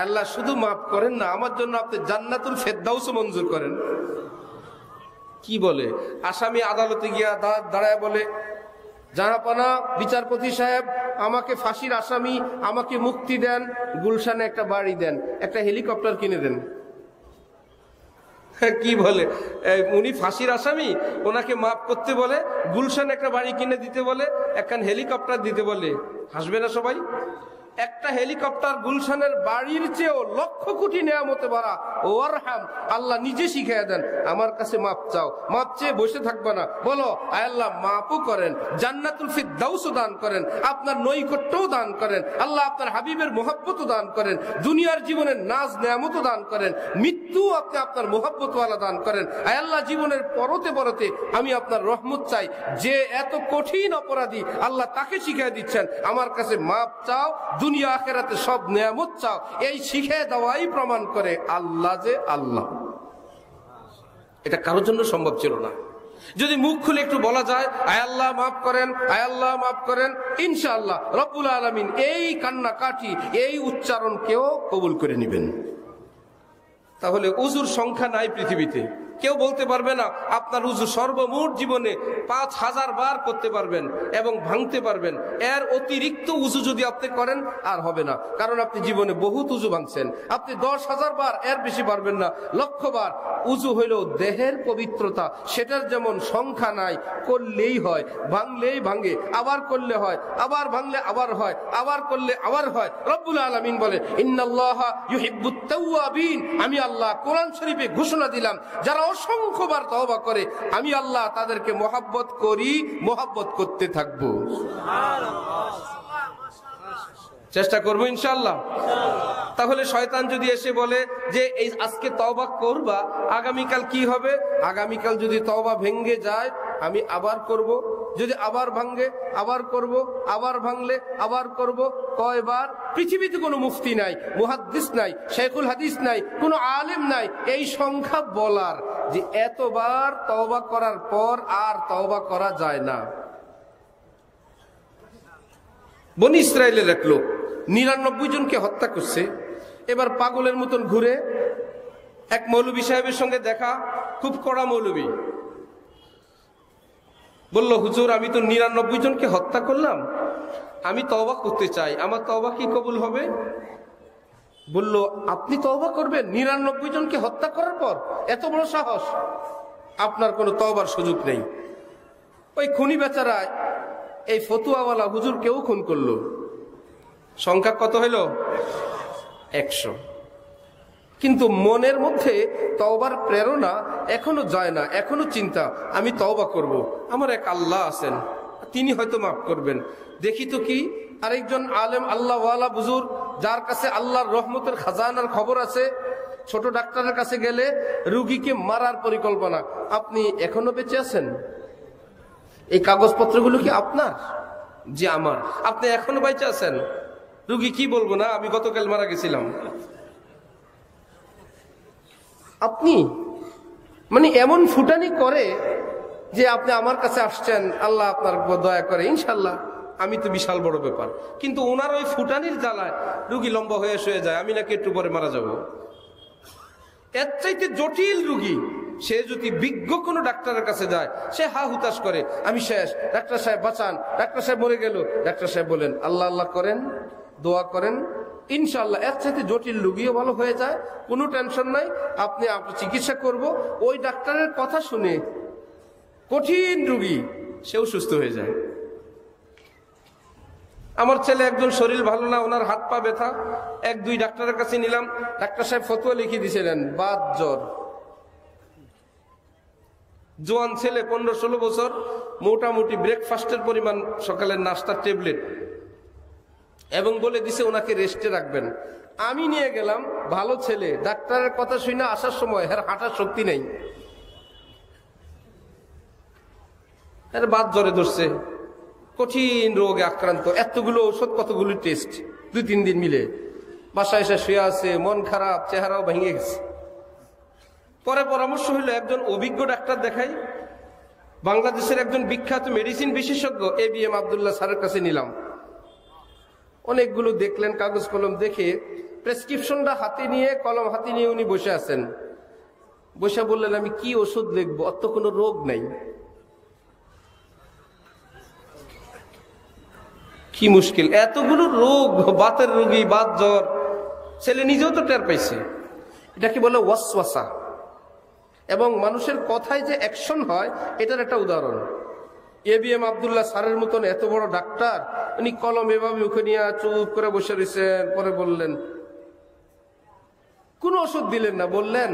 আল্লাহ শুধু মাফ করেন না, আমার জন্য আপনি জান্নাতুল ফেরদাউস মঞ্জুর করেন। কি বলে? আসামি আদালতে গিয়া দাঁড়ায় বলে জাহাপানা বিচারপতি সাহেব, আমাকে ফাঁসির আসামি, আমাকে মুক্তি দেন, গুলশানে একটা বাড়ি দেন, একটা হেলিকপ্টার কিনে দেন। কি বলে? উনি ফাঁসির আসামি, ওনাকে মাফ করতে বলে, গুলশানে একটা বাড়ি কিনে দিতে বলে, একখান হেলিকপ্টার দিতে বলে। হাসবে না সবাই? একটা হেলিকপ্টার গুলশানের বাড়ির চেয়েও লক্ষ কোটি নেয়ামতে ভরা। ওয়ারহাম, আল্লাহ নিজে শিখিয়ে দেন আমার কাছে মাপ চাও, মাপ চেয়ে বসে থাকবে না, বলো আয় আল্লাহ মাফও করেন, জান্নাতুল ফিরদাউসও দান করেন, আপনার নৈকট্যও দান করেন, আল্লাহ আপনার হাবিবের মোহাব্বতও দান করেন, দুনিয়ার জীবনের নাজ নেয়ামতও দান করেন, মৃত্যু আপনি আপনার মোহাব্বতওয়ালা দান করেন। আয় আল্লাহ জীবনের পরতে পরতে আমি আপনার রহমত চাই। যে এত কঠিন অপরাধী আল্লাহ তাকে শিখিয়ে দিচ্ছেন আমার কাছে মাপ চাও, দুনিয়া আখিরাতে সব নেয়ামত চাও। এই শিখে দেওয়াই প্রমাণ করে আল্লাহ যে আল্লাহ। এটা কারোর জন্য সম্ভব ছিল না। যদি মুখ খুলে একটু বলা যায় আয় আল্লাহ মাফ করেন, আয় আল্লাহ মাফ করেন, ইনশাআল্লাহ রব্বুল আলামিন এই কান্নাকাটি, এই উচ্চারণকেও কবুল করে নেবেন। তাহলে উজুর সংখ্যা নাই পৃথিবীতে। কেউ বলতে পারবে না আপনার উজু সর্বমোট জীবনে 5000 বার করতে পারবেন এবং ভাঙতে পারবেন। এর অতিরিক্ত উজু যদি আপনি করেন আর হবে না, কারণ আপনি জীবনে বহুত উজু ভাঙছেন। আপনি 10,000 বার, এর বেশি পারবেন না, 1,00,000 বার। উজু হইল দেহের পবিত্রতা, সেটার যেমন সংখ্যা নাই, করলেই হয়, ভাঙলেই ভাঙে, আবার করলে হয়, আবার ভাঙলে আবার হয়, আবার করলে আবার হয়। রব্বুল আলামিন বলে ইন্নাল্লাহা ইউহিব্বুত তাওয়াবিন, আমি আল্লাহ কোরআন শরীফে ঘোষণা দিলাম যারা অসংখ্যবার তওবা করে আমি আল্লাহ তাদেরকে মহব্বত করি, মহব্বত করতে থাকবো। চেষ্টা করবো ইনশাআল্লাহ। তাহলে শয়তান যদি এসে বলে যে এই আজকে তওবা করবা, আগামীকাল কি হবে? আগামীকাল যদি তওবা ভেঙে যায় আমি আবার করব, যদি আবার ভাঙে আবার করব, আবার ভাঙলে আবার করব। কয়বার? পৃথিবীতে কোনো মুফতি নাই, মুহাদ্দিস নাই, শেখুল হাদিস নাই, কোনো আলেম নাই এই সংখ্যা বলার যে এতবার তওবা করার পর আর তওবা করা যায় না। বনি ইসরায়েলের এক লোক 99 জনকে হত্যা করছে। এবার পাগলের মতন ঘুরে এক মৌলবী সাহেবের সঙ্গে দেখা, খুব কড়া মৌলবী। বলল হুজুর আমি তো 99 জনকে হত্যা করলাম, আমি তওবা করতে চাই, আমার তওবা কি কবুল হবে? বলল আপনি তওবা করবেন 99 জনকে হত্যা করার পর? এত বড় সাহস! আপনার কোনো তওবার সুযোগ নেই। ওই খুনি বেচারা এই ফতুয়াওয়ালা হুজুর কেউ খুন করলো। সংখ্যা কত হইল? 100। কিন্তু মনের মধ্যে তওবার প্রেরণা এখনো যায় না, এখনো চিন্তা আমি তওবা করব, আমার এক আল্লাহ আছেন, তিনি হয়তো মাফ করবেন। দেখি তো কি আরেকজন আলেম আল্লাহওয়ালা বুজুর্গ যার কাছে আল্লাহর রহমতের খাজানার খবর আছে, ছোট ডাক্তারের কাছে গেলে রুগীকে মারার পরিকল্পনা। আপনি এখনো বেঁচে আছেন? এই কাগজপত্রগুলো কি আপনার? যে আমার। আপনি এখনো বেঁচে আছেন? রুগী কি বলবো না আমি গতকাল মারা গেছিলাম। আপনি মানে এমন ফুটানি করে যে আপনি আমার কাছে আসছেন, আল্লাহ আপনার দয়া করে ইনশাল্লাহ, আমি তো বিশাল বড় ব্যাপার। কিন্তু ওনার ওই ফুটানির জ্বালায় রুগী লম্বা হয়ে শুয়ে যায়, আমি নাকি একটু পরে মারা যাব। এর চাইতে জটিল রুগী সে যদি বিজ্ঞ কোনো ডাক্তারের কাছে যায়, সে হা হুতাশ করে আমি শেষ, ডাক্তার সাহেব বাঁচান, ডাক্তার সাহেব মরে গেল। ডাক্তার সাহেব বলেন আল্লাহ আল্লাহ করেন, দোয়া করেন, ইনশাল্লাহ এর চাইতে জটিল রুগীও ভালো হয়ে যায়, কোনো টেনশন নাই, আপনি চিকিৎসা করব। ওই ডাক্তারের কথা শুনে কঠিন রুগী সেও সুস্থ হয়ে যায়। আমার ছেলে একজন শরীর ভালো না, ওনার হাত পা ব্যথা, 1-2 ডাক্তারের কাছে নিলাম, ডাক্তার সাহেব ফতোয়া লিখে দিয়েছিলেন বাত জ্বর। জোয়ান ছেলে 15-16 বছর, মোটামুটি ব্রেকফাস্টের পরিমাণ সকালের নাস্তার ট্যাবলেট, এবং বলে দিছে ওনাকে রেস্টে রাখবেন। আমি নিয়ে গেলাম, ভালো ছেলে, ডাক্তারের কথা শুনে আসার সময় এর হাঁটার শক্তি নেই, এর বাত জ্বরে ধরছে, কঠিন রোগে আক্রান্ত, এতগুলো ঔষধ, কতগুলো টেস্ট, 2-3 দিন মিলে বাসায় এসে শুয়ে আছে, মন খারাপ, চেহারাও ভেঙে গেছে। পরে পরামর্শ হইলো একজন অভিজ্ঞ ডাক্তার দেখাই, বাংলাদেশের একজন বিখ্যাত মেডিসিন বিশেষজ্ঞ ABM আব্দুল্লাহ স্যারের কাছে নিলাম। অনেকগুলো দেখলেন, কাগজ কলম দেখে প্রেসক্রিপশনটা হাতে নিয়ে, কলম হাতে নিয়ে উনি বসে আছেন। বসে বললেন আমি কি ওষুধ লিখবো, অত কোনো রোগ নাই। কি মুশকিল, এতগুলো রোগ, বাতের রোগী, বাত জ্বর, ছেলে নিজেও তো টের পাইছে। এটাকে বলে ওয়াসওয়াসা, এবং মানুষের কথায় যে অ্যাকশন হয় এটার একটা উদাহরণ। ABM আব্দুল্লাহ স্যারের মতন এত বড় ডাক্তার, উনি কলম এভাবে মুখে নিয়ে চুপ করে বসে রয়েছেন। পরে বললেন, কোন ওষুধ দিলেন না, বললেন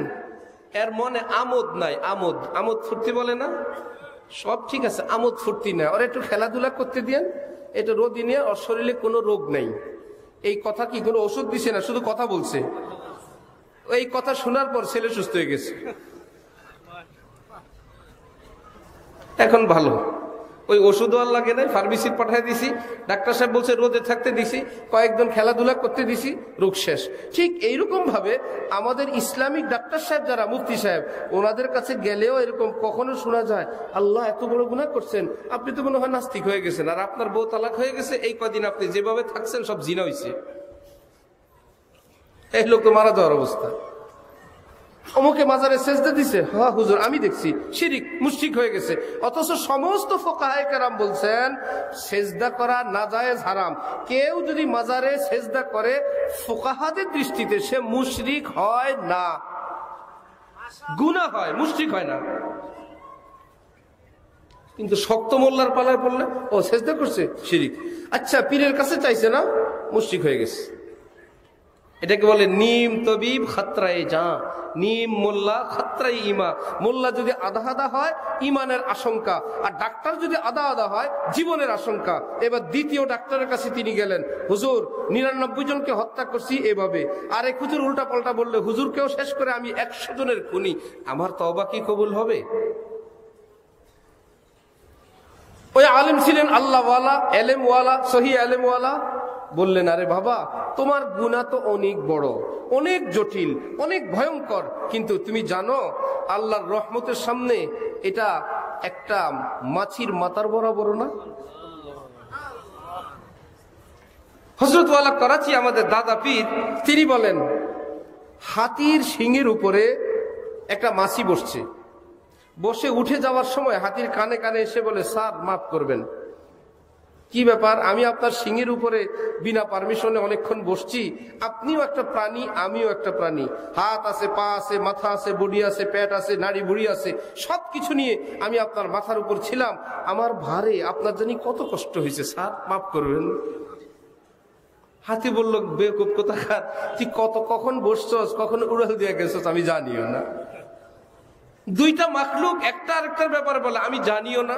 এর মনে আমোদ নাই, আমোদ, আমোদ ফুর্তি বলে না, সব ঠিক আছে, আমোদ ফুর্তি না, ওর একটু খেলাধুলা করতে দিয়েন, এটা রোদি নিয়ে, ওর শরীরে কোনো রোগ নেই। এই কথা কি কোনো ওষুধ দিছে না, শুধু কথা বলছে। এই কথা শোনার পর ছেলে সুস্থ হয়ে গেছে, এখন ভালো। ওই ওষুধও আর লাগে নাই, ফার্মেসি পাঠিয়ে দিছি, ডাক্তার সাহেব বলছে রোদে থাকতে দিছি, কয়েকজন খেলাধুলা করতে দিছি, রোগ শেষ। ঠিক এইরকম ভাবে আমাদের ইসলামিক ডাক্তার সাহেব যারা, মুফতি সাহেব, ওনাদের কাছে গেলেও এরকম কখনো শোনা যায় আল্লাহ এত বড় গুনাহ করছেন, আপনি তো মনে হয় নাস্তিক হয়ে গেছেন, আর আপনার বউ তালাক হয়ে গেছে, এই কদিন আপনি যেভাবে থাকছেন সব জিনা হয়েছে। এই লোক তো মারা যাওয়ার অবস্থা। অমুকে মাজারে সেজদা দিছে, হ্যাঁ হুজুর আমি দেখছি, শিরিক মুশরিক হয়ে গেছে। অথচ সমস্ত ফুকাহায়ে কেরাম বলছেন সেজদা করা নাজায়েজ, হারাম। কেউ যদি মাজারে সেজদা করে ফুকাহাদের দৃষ্টিতে সে মুশরিক হয় না, গুনাহ হয়, মুশরিক হয় না। কিন্তু শক্ত মোল্লার পালায় পড়লে ও সেজদা করছে, শিরিক। আচ্ছা পীরের কাছে চাইছে না, মুশরিক হয়ে গেছে। এটাকে বলে নিম তবিব খাতরায়ে যা, নিম মোল্লা খাতরায়ে ইমা। মোল্লা যদি আধা আধা হয় ইমানের আশঙ্কা, আর ডাক্তার যদি আধা আধা হয় জীবনের আশঙ্কা। এবার দ্বিতীয় ডাক্তারের কাছে তিনি গেলেন, হুজুর 99 জনকে হত্যা করছি এভাবে। আর এক হুজুর উল্টা পাল্টা বললে, হুজুরকেও শেষ করে আমি 100 জনের খুনি, আমার তওবা কি কবুল হবে? ওই আলেম ছিলেন আল্লাহওয়ালা, এলেমওয়ালা, সহি এলেমওয়ালা। বললেন, আরে বাবা তোমার গুনাহ তো অনেক বড়, অনেক জটিল, অনেক ভয়ঙ্কর, কিন্তু তুমি জানো আল্লাহর রহমতের সামনে এটা একটা মাছির মাথার বরাবর না। হযরত ওয়ালা করাচি আমাদের দাদা পীর, তিনি বলেন হাতির শিঙের উপরে একটা মাছি বসছে, বসে উঠে যাওয়ার সময় হাতির কানে কানে এসে বলে, স্যার মাফ করবেন। কি ব্যাপার, আমি আপনার সিংহের উপরে বিনা পারমিশনে অনেকক্ষণ বসছি, আপনিও একটা প্রাণী আমিও একটা প্রাণী, হাত আছে, পা আছে, মাথা আছে, বডি আছে, পেট আছে, নাড়ি বুড়ি আছে, সবকিছু নিয়ে আমি আপনার মাথার উপর ছিলাম, আমার ভারে আপনার জানি কত কষ্ট হয়েছে, স্যার মাফ করবেন। হাতি বলল, বেকুব কোথাকার, তুই কখন বসছস, কখন উড়াল দিয়ে গেছস আমি জানিও না। দুইটা মাখলুক একটা আরেকটার ব্যাপারে বলে আমি জানিও না।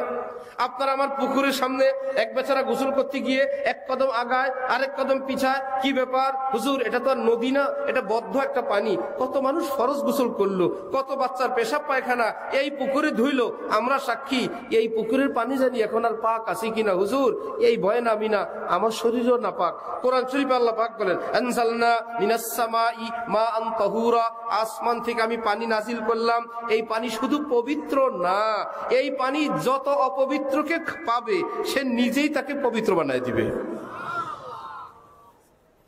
আপনার আমার পুকুরের সামনে এক বেচারা গোসল করতে গিয়ে এক কদম আগায় আরেক কদম পিছায়, কি ব্যাপার হুজুর, এটা তো আর নদী না, এটা বদ্ধ একটা পানি, কত মানুষ ফরজ গোসল করলো, কত বাচ্চার পেশাব পায়খানা এই পুকুরে ধুইলো, আমরা সাক্ষী, এই পুকুরের পানি জানি এখন আর পাক আছে কিনা হুজুর, এই ভয়ে নামি না, আমার শরীরও না পাক। কোরআন শরীফে আল্লাহ পাক বলেন, আনজালনা মিনাস সামাই মাআন তাহুরা, আসমান থেকে আমি পানি নাজিল করলাম, এই পানি শুধু পবিত্র না, এই পানি যত অপবিত্রকে পাবে সে নিজেই তাকে পবিত্র বানায় দিবে।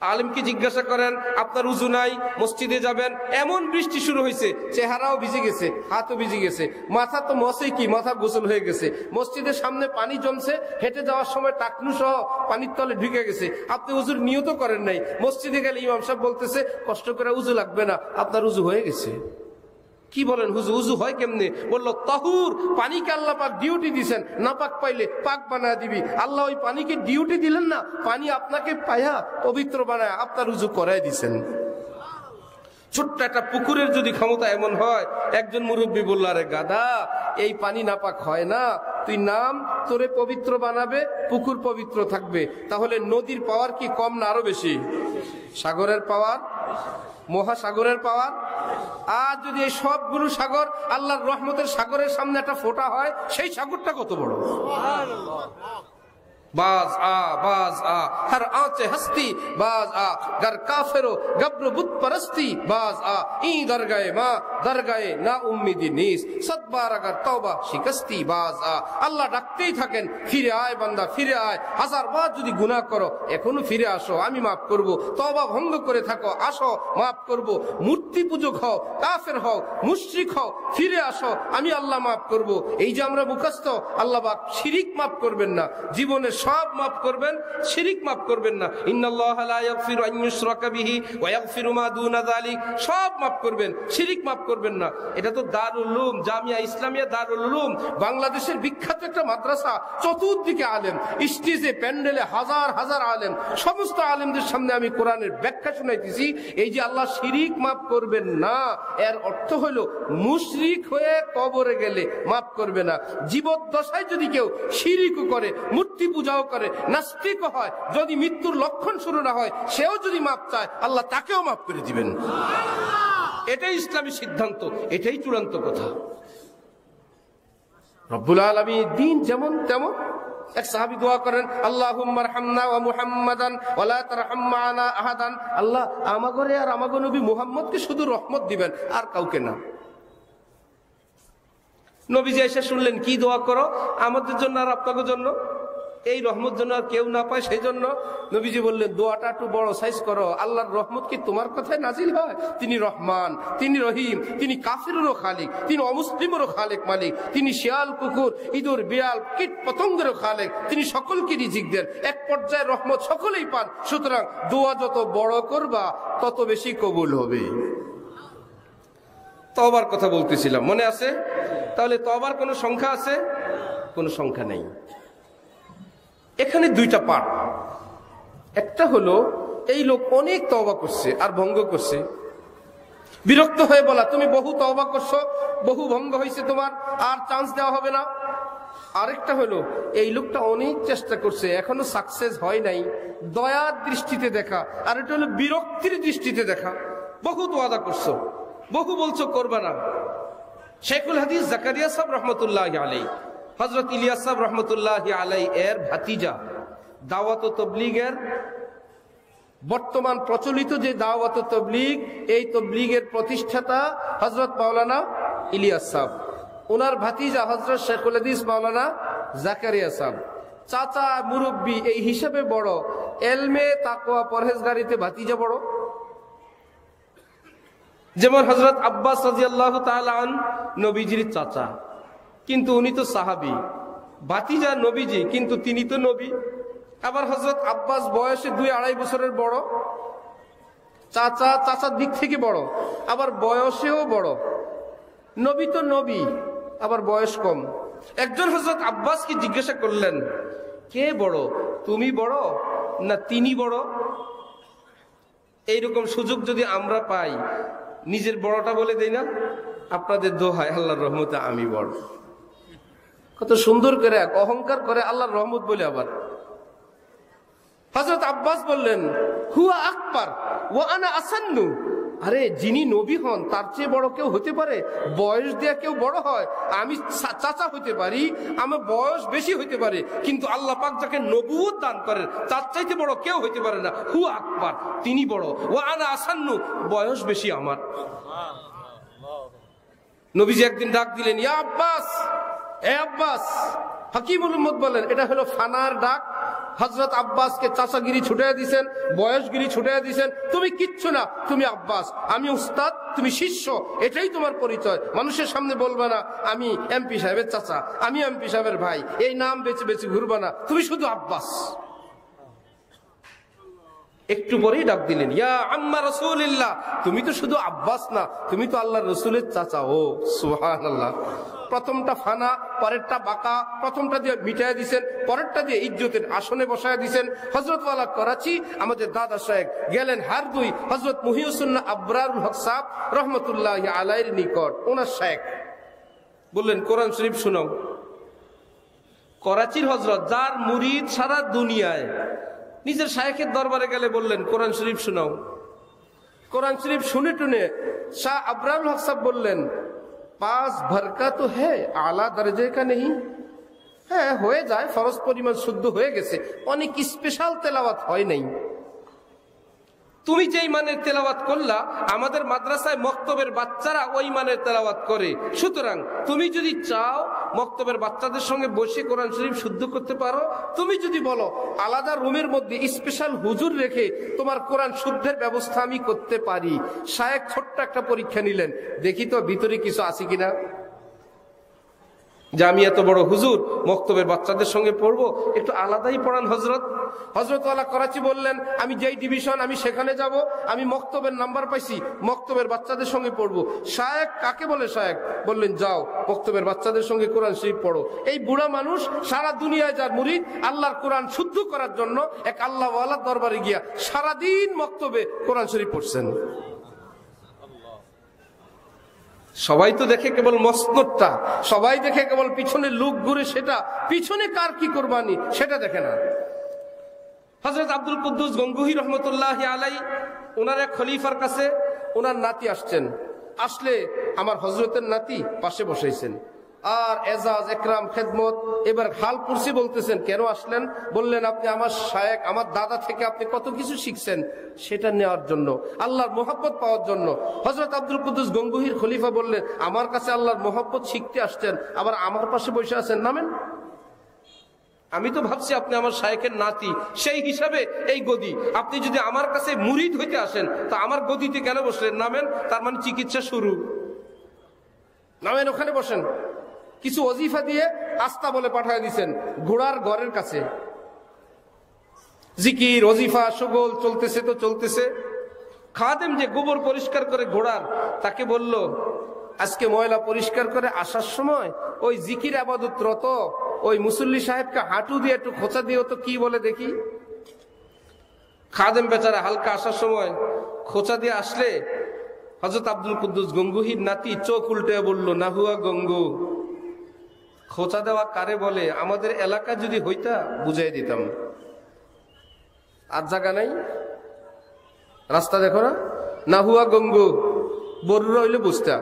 আলেমকে জিজ্ঞাসা করেন, আপনার উযু নাই, মসজিদে যাবেন, এমন বৃষ্টি শুরু হয়েছে, চেহারাও ভিজে গেছে, হাতও ভিজে গেছে, মাথা তো মশে কি, মাথা গোসল হয়ে গেছে, মসজিদের সামনে পানি জমছে, হেঁটে যাওয়ার সময় টাকনু সহ পানির তলে ঢুকে গেছে, আপনি উযুর নিয়ত করেন নাই, মসজিদে গেলে ইমাম সাহেব বলতেছে কষ্ট করে উযু লাগবে না, আপনার উযু হয়ে গেছে। কি বলেন হুজুর, উযু হয় কেমনে? বললো তাহুর, পানিকে আল্লাহ পাক ডিউটি দিছেন, নাপাক পাইলে পাক বানায় দিবি। আল্লাহ ওই পানিকে ডিউটি দিলেন না, পানি আপনাকে পায়া পবিত্র বানায় আপনার উযু করায় দিছেন। ছোট্ট একটা পুকুরের যদি ক্ষমতা এমন হয়, একজন মুরব্বী বলল, আরে গাদা, এই পানি নাপাক হয় না, তুই নাম, তোরে পবিত্র বানাবে, পুকুর পবিত্র থাকবে। তাহলে নদীর পাওয়ার কি কম না আরো বেশি? সাগরের পাওয়ার, মহাসাগরের পাওয়ার। আর যদি এই সবগুলো সাগর আল্লাহর রহমতের সাগরের সামনে একটা ফোঁটা হয়, সেই সাগরটা কত বড়। बाज आ हर आंचे हस्ती बाज आ गर काफिरो गब्र बुत परस्ती बाज आ ई दर गए माँ दर गए ना उम्मीदी नीस सद बार अगर तौबा शिकस्ती बाज आ আল্লাহ ডাকতেই থাকেন, ফিরে আয় বান্দা ফিরে আয়, হাজার বার যদি গুনাহ করো এখনো ফিরে আসো, আমি মাফ করব। তওবা ভঙ্গ করে থাকো, আসো মাফ করব। মূর্তি পূজক হও, কাফের হও, মুশরিক হও, ফিরে আসো, আমি আল্লাহ মাফ করব। এই যে আমরা মুখস্থ, আল্লাহ পাক শিরিক মাফ করবেন না, জীবনে সব মাফ করবেন, শিরিক মাফ করবেন না। ইন্নাল্লাহা লা ইয়াগফিরু আন ইউশরাকা বিহি ওয়া ইয়াগফিরু মা দুনা যালিক, সব মাফ করবেন, শিরিক মাফ করবেন না। এটা তো দারুল উলুম, জামিয়া ইসলামিয়া দারুল উলুম, বাংলাদেশের বিখ্যাত একটা মাদ্রাসা, চতুর্দিকে আলেম, স্টেজে প্যান্ডেলে হাজার হাজার আলেম, সমস্ত আলেমদের সামনে আমি কোরআনের ব্যাখ্যা শুনাইতেছি। এই যে আল্লাহ শিরিক মাফ করবেন না, এর অর্থ হলো মুশরিক হয়ে কবরে গেলে মাফ করবে না। জীবদ্দশায় যদি কেউ শিরিকও করে, মূর্তি পূজাও করে, নাস্তিকও হয়, যদি মৃত্যুর লক্ষণ শুরু না হয়, সেও যদি মাফ চায় আল্লাহ তাকেও মাফ করে দিবেন। এটাই ইসলামী সিদ্ধান্ত, এটাই চূড়ান্ত কথা। রব্বুল আলামিন দিন যেমন তেমন। এক সাহাবী দোয়া করেন, আল্লাহুম্মা রহমনা ওয়া মুহাম্মাদান ওয়া লা তারহাম মা'ানা আহাদান, আল্লাহ আমাগরে আর আমাগো নবী মুহাম্মদকে শুধু রহমত দিবেন, আর কাউকে না। নবীজি এসে শুনলেন, কি দোয়া করো? আমাদের জন্য আর আপনাদের জন্য। এই রহমত যেন আর কেউ না পায়, সেই জন্য নবীজি বললেন দোয়াটা একটু বড় সাইজ করো। আল্লাহর রহমত কি তোমার কথায় নাজিল হয়? তিনি রহমান, তিনি রহিম, তিনি কাফিরেরও খালিক, তিনি অমুসলিমেরও খালেক মালিক, তিনি শিয়াল কুকুর ইঁদুর বিড়াল কীট পতঙ্গেরও খালেক, তিনি সকলকে রিজিক দেন, এক পর্যায়ে রহমত সকলেই পান। সুতরাং দোয়া যত বড় করবা তত বেশি কবুল হবে। তওবার কথা বলতেছিলাম, মনে আছে? তাহলে তওবার কোনো সংখ্যা আছে? কোনো সংখ্যা নেই। এখানে দুইটা পার্ট। একটা হলো এই লোক অনেক তওবা করছে আর ভঙ্গ করছে, বিরক্ত হয়ে বলা তুমি বহু তওবা করছো, বহু ভঙ্গ হয়েছে, তোমার আর চান্স দেওয়া হবে না। আরেকটা হলো এই লোকটা অনেক চেষ্টা করছে, এখনো সাকসেস হয় নাই, দয়ার দৃষ্টিতে দেখা। আর এটা হলো বিরক্তির দৃষ্টিতে দেখা। বহু ওয়াদা করছো, বহু বলছো করবা না। শেখুল হাদিস জাকারিয়া সাহেব রহমতুল্লাহি আলাইহি, হযরত ইলিয়াস সাহেব রহমতুল্লাহি আলাইহি এর ভাতিজা, দাওয়াত ও তবলিগের বর্তমান প্রচলিত যে দাওয়াত ও তবলিগ, এই তবলিগের প্রতিষ্ঠাতা হযরত মাওলানা ইলিয়াস সাহেব, ওনার ভাতিজা হযরত শেখুল হাদিস মাওলানা জাকারিয়া সাহেব। চাচা মুরব্বী এই হিসাবে বড়, এলমে তাকওয়া পরহেজগারিতে ভাতিজা বড়। যেমন হযরত আব্বাস রাদিয়াল্লাহু তাআলা আন নবীজির চাচা, কিন্তু উনি তো সাহাবী, ভাতিজা নবীজি কিন্তু তিনি তো নবী। আবার হযরত আব্বাস বয়সে 2-2.5 বছরের বড়, চাচার দিক থেকে বড়, আবার বয়সেও বড়। নবী তো নবী, আবার বয়স কম। একজন হযরত আব্বাসকে জিজ্ঞাসা করলেন, কে বড়, তুমি বড় না তিনি বড়? এইরকম সুযোগ যদি আমরা পাই, নিজের বড়টা বলে দেই না? আপনাদের দোহায় আল্লাহর রহমতে আমি বড়। কত সুন্দর করে অহংকার করে আল্লাহর রহমত বলে। আবার হযরত আব্বাস বললেন, হুয়া আকবার ওয়া আনা আসান্নু। আরে যিনি নবী হন তার চেয়ে বড় কেউ হতে পারে? বয়স দিয়ে কেউ বড় হয়? আমি চাচা হতে পারি, আমার বয়স বেশি হতে পারে, কিন্তু আল্লাহ পাক যাকে নবুয়ত দান করেন তার চাইতে বড় কেউ হতে পারে না। হুয়া আকবার, তিনি বড়, ওয়া আনা আসান্নু, বয়স বেশি আমার। নবীজি একদিন ডাক দিলেন, ইয়া আব্বাস, এ আব্বাস। হাকিমুল উম্মত বলেন এটা হলো ফানার ডাক। হযরত আব্বাসকে চাচাগিরি ছুটাইয়া দিয়েছেন, বয়সগিরি ছুটাইয়া দিয়েছেন। তুমি কিচ্ছু না, তুমি আব্বাস, আমি উস্তাদ, তুমি শিষ্য, এটাই তোমার পরিচয়। মানুষের সামনে বলবা না আমি এমপি সাহেবের চাচা, আমি এমপি সাহেবের ভাই, এই নাম বেছে বেছে ঘুরবা না, তুমি শুধু আব্বাস। একটু পরেই ডাক দিলেন, ইয়া আম্মা রাসূলিল্লাহ, তুমি তো শুধু আব্বাস না, তুমি তো আল্লাহর রাসূলের চাচা। ও সুবহানাল্লাহ। প্রথমটা ফানা, পরেরটা বাঁকা। প্রথমটা দিয়ে মিটাইয়া দিছেন, পরেরটা দিয়ে ইজ্জতের আসনে বসায় দিছেন। হযরত ওয়ালা করাচি আমাদের দাদা সাহেব গেলেন হারদুই হযরত মুহিউসুন্নাহ আবরারুল হক সাহেব রহমতুল্লাহি আলাইহির নিকট। ওনার শেখ বললেন, কোরআন শরীফ শোনাও। করাচির হযরত, যার মুরিদ সারা দুনিয়ায়, নিজের শায়েখের দরবারে গেলে বললেন, কোরআন শরীফ শোনাও। কোরআন শরীফ শুনে টুনে শাহ আবরারুল হক সাহেব বললেন, পাঁচ ভরকা তো হ্যাঁ, আলা দরজে কা নেই। হ্যাঁ, হয়ে যায়, ফরজ পরিমাণ শুদ্ধ হয়ে গেছে, অনেক স্পেশাল তেলাওয়াত হয় নাই। তুমি যেই মানের তেলাওয়াত করলা, আমাদের মাদ্রাসায় মক্তবের বাচ্চারা ওই মানের তেলাওয়াত করে। সুতরাং তুমি যদি চাও মক্তবের বাচ্চাদের সঙ্গে বসে কোরআন শরীফ শুদ্ধ করতে পারো। তুমি যদি বলো আলাদা রুমের মধ্যে স্পেশাল হুজুর রেখে তোমার কোরআন শুদ্ধের ব্যবস্থা আমি করতে পারি। শায়েখ ছোট্ট একটা পরীক্ষা নিলেন, দেখি তো ভিতরে কিছু আছে কিনা। যে আমি এত বড় হুজুর, মক্তবের বাচ্চাদের সঙ্গে পড়বো, একটু আলাদাই পড়ান হযরত। হযরত ওয়ালা করাচি বললেন, আমি যেই ডিভিশন আমি সেখানে যাব, আমি মক্তবের নাম্বার পাইছি, মক্তবের বাচ্চাদের সঙ্গে পড়বো। শায়েখ কাকে বলে? শায়েখ বললেন, যাও মক্তবের বাচ্চাদের সঙ্গে কোরআন শরীফ পড়ো। এই বুড়া মানুষ সারা দুনিয়ায় যার মুরিদ, আল্লাহর কোরআন শুদ্ধ করার জন্য এক আল্লাহ ওয়ালার দরবারে গিয়া সারাদিন মক্তবে কোরআন শরীফ পড়ছেন। সবাই তো দেখে কেবল মসনদটা, সবাই দেখে কেবল পিছনে লুক ঘুরে, সেটা পিছনে কার কি কোরবানি সেটা দেখে না। হযরত আব্দুল কুদ্দুস গঙ্গুহি রহমতুল্লাহি আলাইহি, ওনার এক খলিফার কাছে ওনার নাতি আসছেন। আসলে আমার হযরতের নাতি পাশে বসাইছেন, আর এজাজ একরাম খেদমত এবার হাল পুরসি বলতেছেন, কেন আসলেন? বললেন, আপনি আমার শায়েখ, আমার দাদা থেকে আপনি কত কিছু শিখছেন, সেটা নেওয়ার জন্য, আল্লাহর মোহাব্বত পাওয়ার জন্য। হযরত আব্দুল কুদ্দুস গঙ্গুহির খলিফা বললেন, আমার কাছে আল্লাহর মোহাব্বত শিখতে আসছেন, আবার আমার পাশে বসে আছেন, নামেন। আমি তো ভাবছি আপনি আমার শায়েখের নাতি, সেই হিসাবে এই গদি। আপনি যদি আমার কাছে মুরিদ হইতে আসেন তা আমার গদিতে কেন বসলেন? নামেন, তার মানে চিকিৎসা শুরু। নামেন, ওখানে বসেন। কিছু ওজিফা দিয়ে আস্তা বলে পাঠিয়ে দিচ্ছেন ঘোড়ার ঘরের কাছে। জিকির ওজিফা সুগোল চলতেছে তো চলতেছে। খাদেম যে গোবর পরিষ্কার করে ঘোড়ার, তাকে বলল আজকে ময়লা পরিষ্কার করে আসার সময় ওই জিকির আবাদতরত ওই মুসল্লি সাহেবকে হাঁটু দিয়ে একটু খোঁচা দিও তো কি বলে দেখি। খাদেম বেচারা হালকা আসার সময় খোঁচা দিয়ে আসলে হযরত আব্দুল কুদ্দুস গঙ্গুহির নাতি চোখ উল্টে বলল, না হুয়া গঙ্গু। খোঁচা দেওয়া কারে বলে? আমাদের এলাকা যদি হইতা বুঝাই দিতাম। আর জায়গা নাই, রাস্তা দেখো না, না হুয়া গঙ্গু। বরুরা হইলে বুঝতা।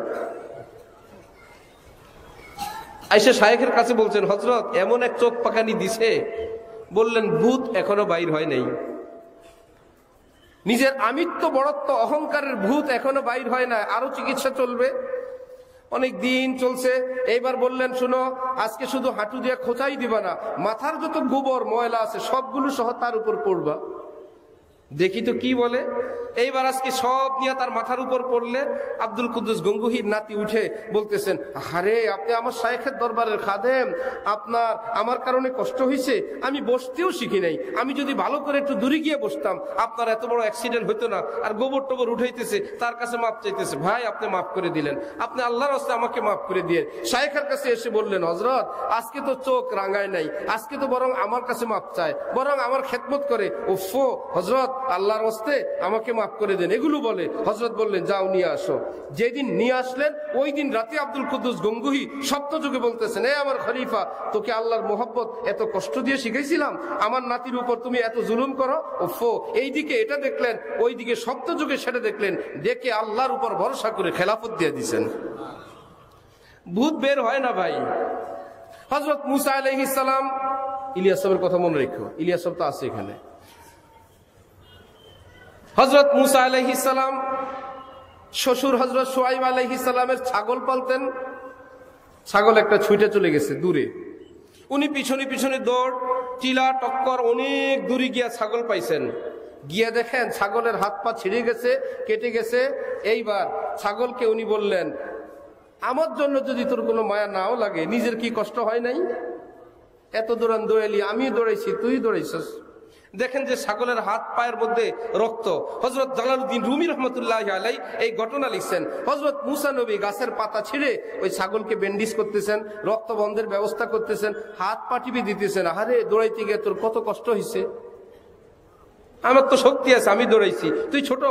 আইসা শায়েখের কাছে বলছেন, হযরত এমন এক চোখ পাকানি দিছে, বললেন ভূত এখনো বাইর হয় নাই। নিজের আমিত্ব বড়ত্ব অহংকারের ভূত এখনো বাইর হয় না, আরো চিকিৎসা চলবে। অনেক দিন চলছে। এইবার বললেন, শুনো, আজকে শুধু হাঁটু দিয়ে খোঁচাই দিবা না, মাথার যত গোবর ময়লা আছে সবগুলো সহ তার উপর পড়বা। দেখি তো কি বলে। এইবার আজকে সব নিয়ে তার মাথার উপর পড়লে আব্দুল কুদ্দুস গঙ্গুহির নাতি উঠে বলতেছেন, আরে আপনি আমার শায়েখের দরবারের খাদেম, আপনার আমার কারণে কষ্ট হয়েছে, আমি বসতেও শিখি নাই। আমি যদি ভালো করে একটু দূরে গিয়ে বসতাম আপনার এত বড় অ্যাক্সিডেন্ট হইতো না। আর গোবর টোবর উঠাইতেছে, তার কাছে মাপ চাইতেছে। ভাই আপনি মাফ করে দিলেন, আপনি আল্লাহর রাস্তায় আমাকে মাফ করে দিয়ে। শায়েখের কাছে এসে বললেন, হযরত আজকে তো চোখ রাঙায় নাই, আজকে তো বরং আমার কাছে মাপ চায়, বরং আমার খেদমত করে। ওফো হযরত আল্লাহর রাস্তে আমাকে মাফ করে দেন, এগুলো বলে। হযরত বললেন, যাও নিয়ে আসো। যেদিন নিয়ে আসলেন ওই দিন রাতে আব্দুল কুদ্দুস গঙ্গুহি সপ্তযুগে বলতেছেন, এ আমার খলিফা, তোকে আল্লাহর মোহাব্বত এত কষ্ট দিয়ে শিখাইছিলাম, আমার নাতির উপর তুমি এত জুলুম করো। ওফো, এইদিকে এটা দেখলেন, ওইদিকে সপ্তযুগে সেটা দেখলেন, দেখে আল্লাহর উপর ভরসা করে খেলাফত দিয়ে দিছেন। ভূত বের হয় না ভাই। হযরত মুসা আলাইহিস সালাম, ইলিয়াস সাহেবের কথা মনে রেখো, ইলিয়াস সাহেব তো আছে এখানে। হযরত মুসা আলাইহিস সালাম শ্বশুর হযরত শুআইব আলাইহিস সালামের ছাগল পালতেন। ছাগল একটা ছুটে চলে গেছে দূরে, উনি পিছনে পিছনে দৌড়, টিলা টক্কর অনেক দূরে গিয়া ছাগল পাইছেন। গিয়া দেখেন ছাগলের হাত পা ছিঁড়ে গেছে, কেটে গেছে। এইবার ছাগলকে উনি বললেন, আমার জন্য যদি তোর কোনো মায়া নাও লাগে, নিজের কি কষ্ট হয় নাই? এত দৌড়ান দৌড়ালি, আমি দৌড়াইছি, তুই দৌড়াইছিস। দেখেন যে ছাগলের হাত পায়ের মধ্যে রক্ত। হযরত জালালউদ্দিন রুমি রহমতুল্লাহ আলাই এই ঘটনা লিখছেন। হযরত মুসা নবী গাছের পাতা ছিঁড়ে ওই ছাগলকে ব্যান্ডেজ করতেছেন, রক্ত বন্ধের ব্যবস্থা করতেছেন, হাত পা টিপে দিতেছেন। আরে দৌড়াইতে গিয়ে তোর কত কষ্ট হয়েছে, আমার তো শক্তি আছে, আমি দৌড়াইছি, তুই ছোট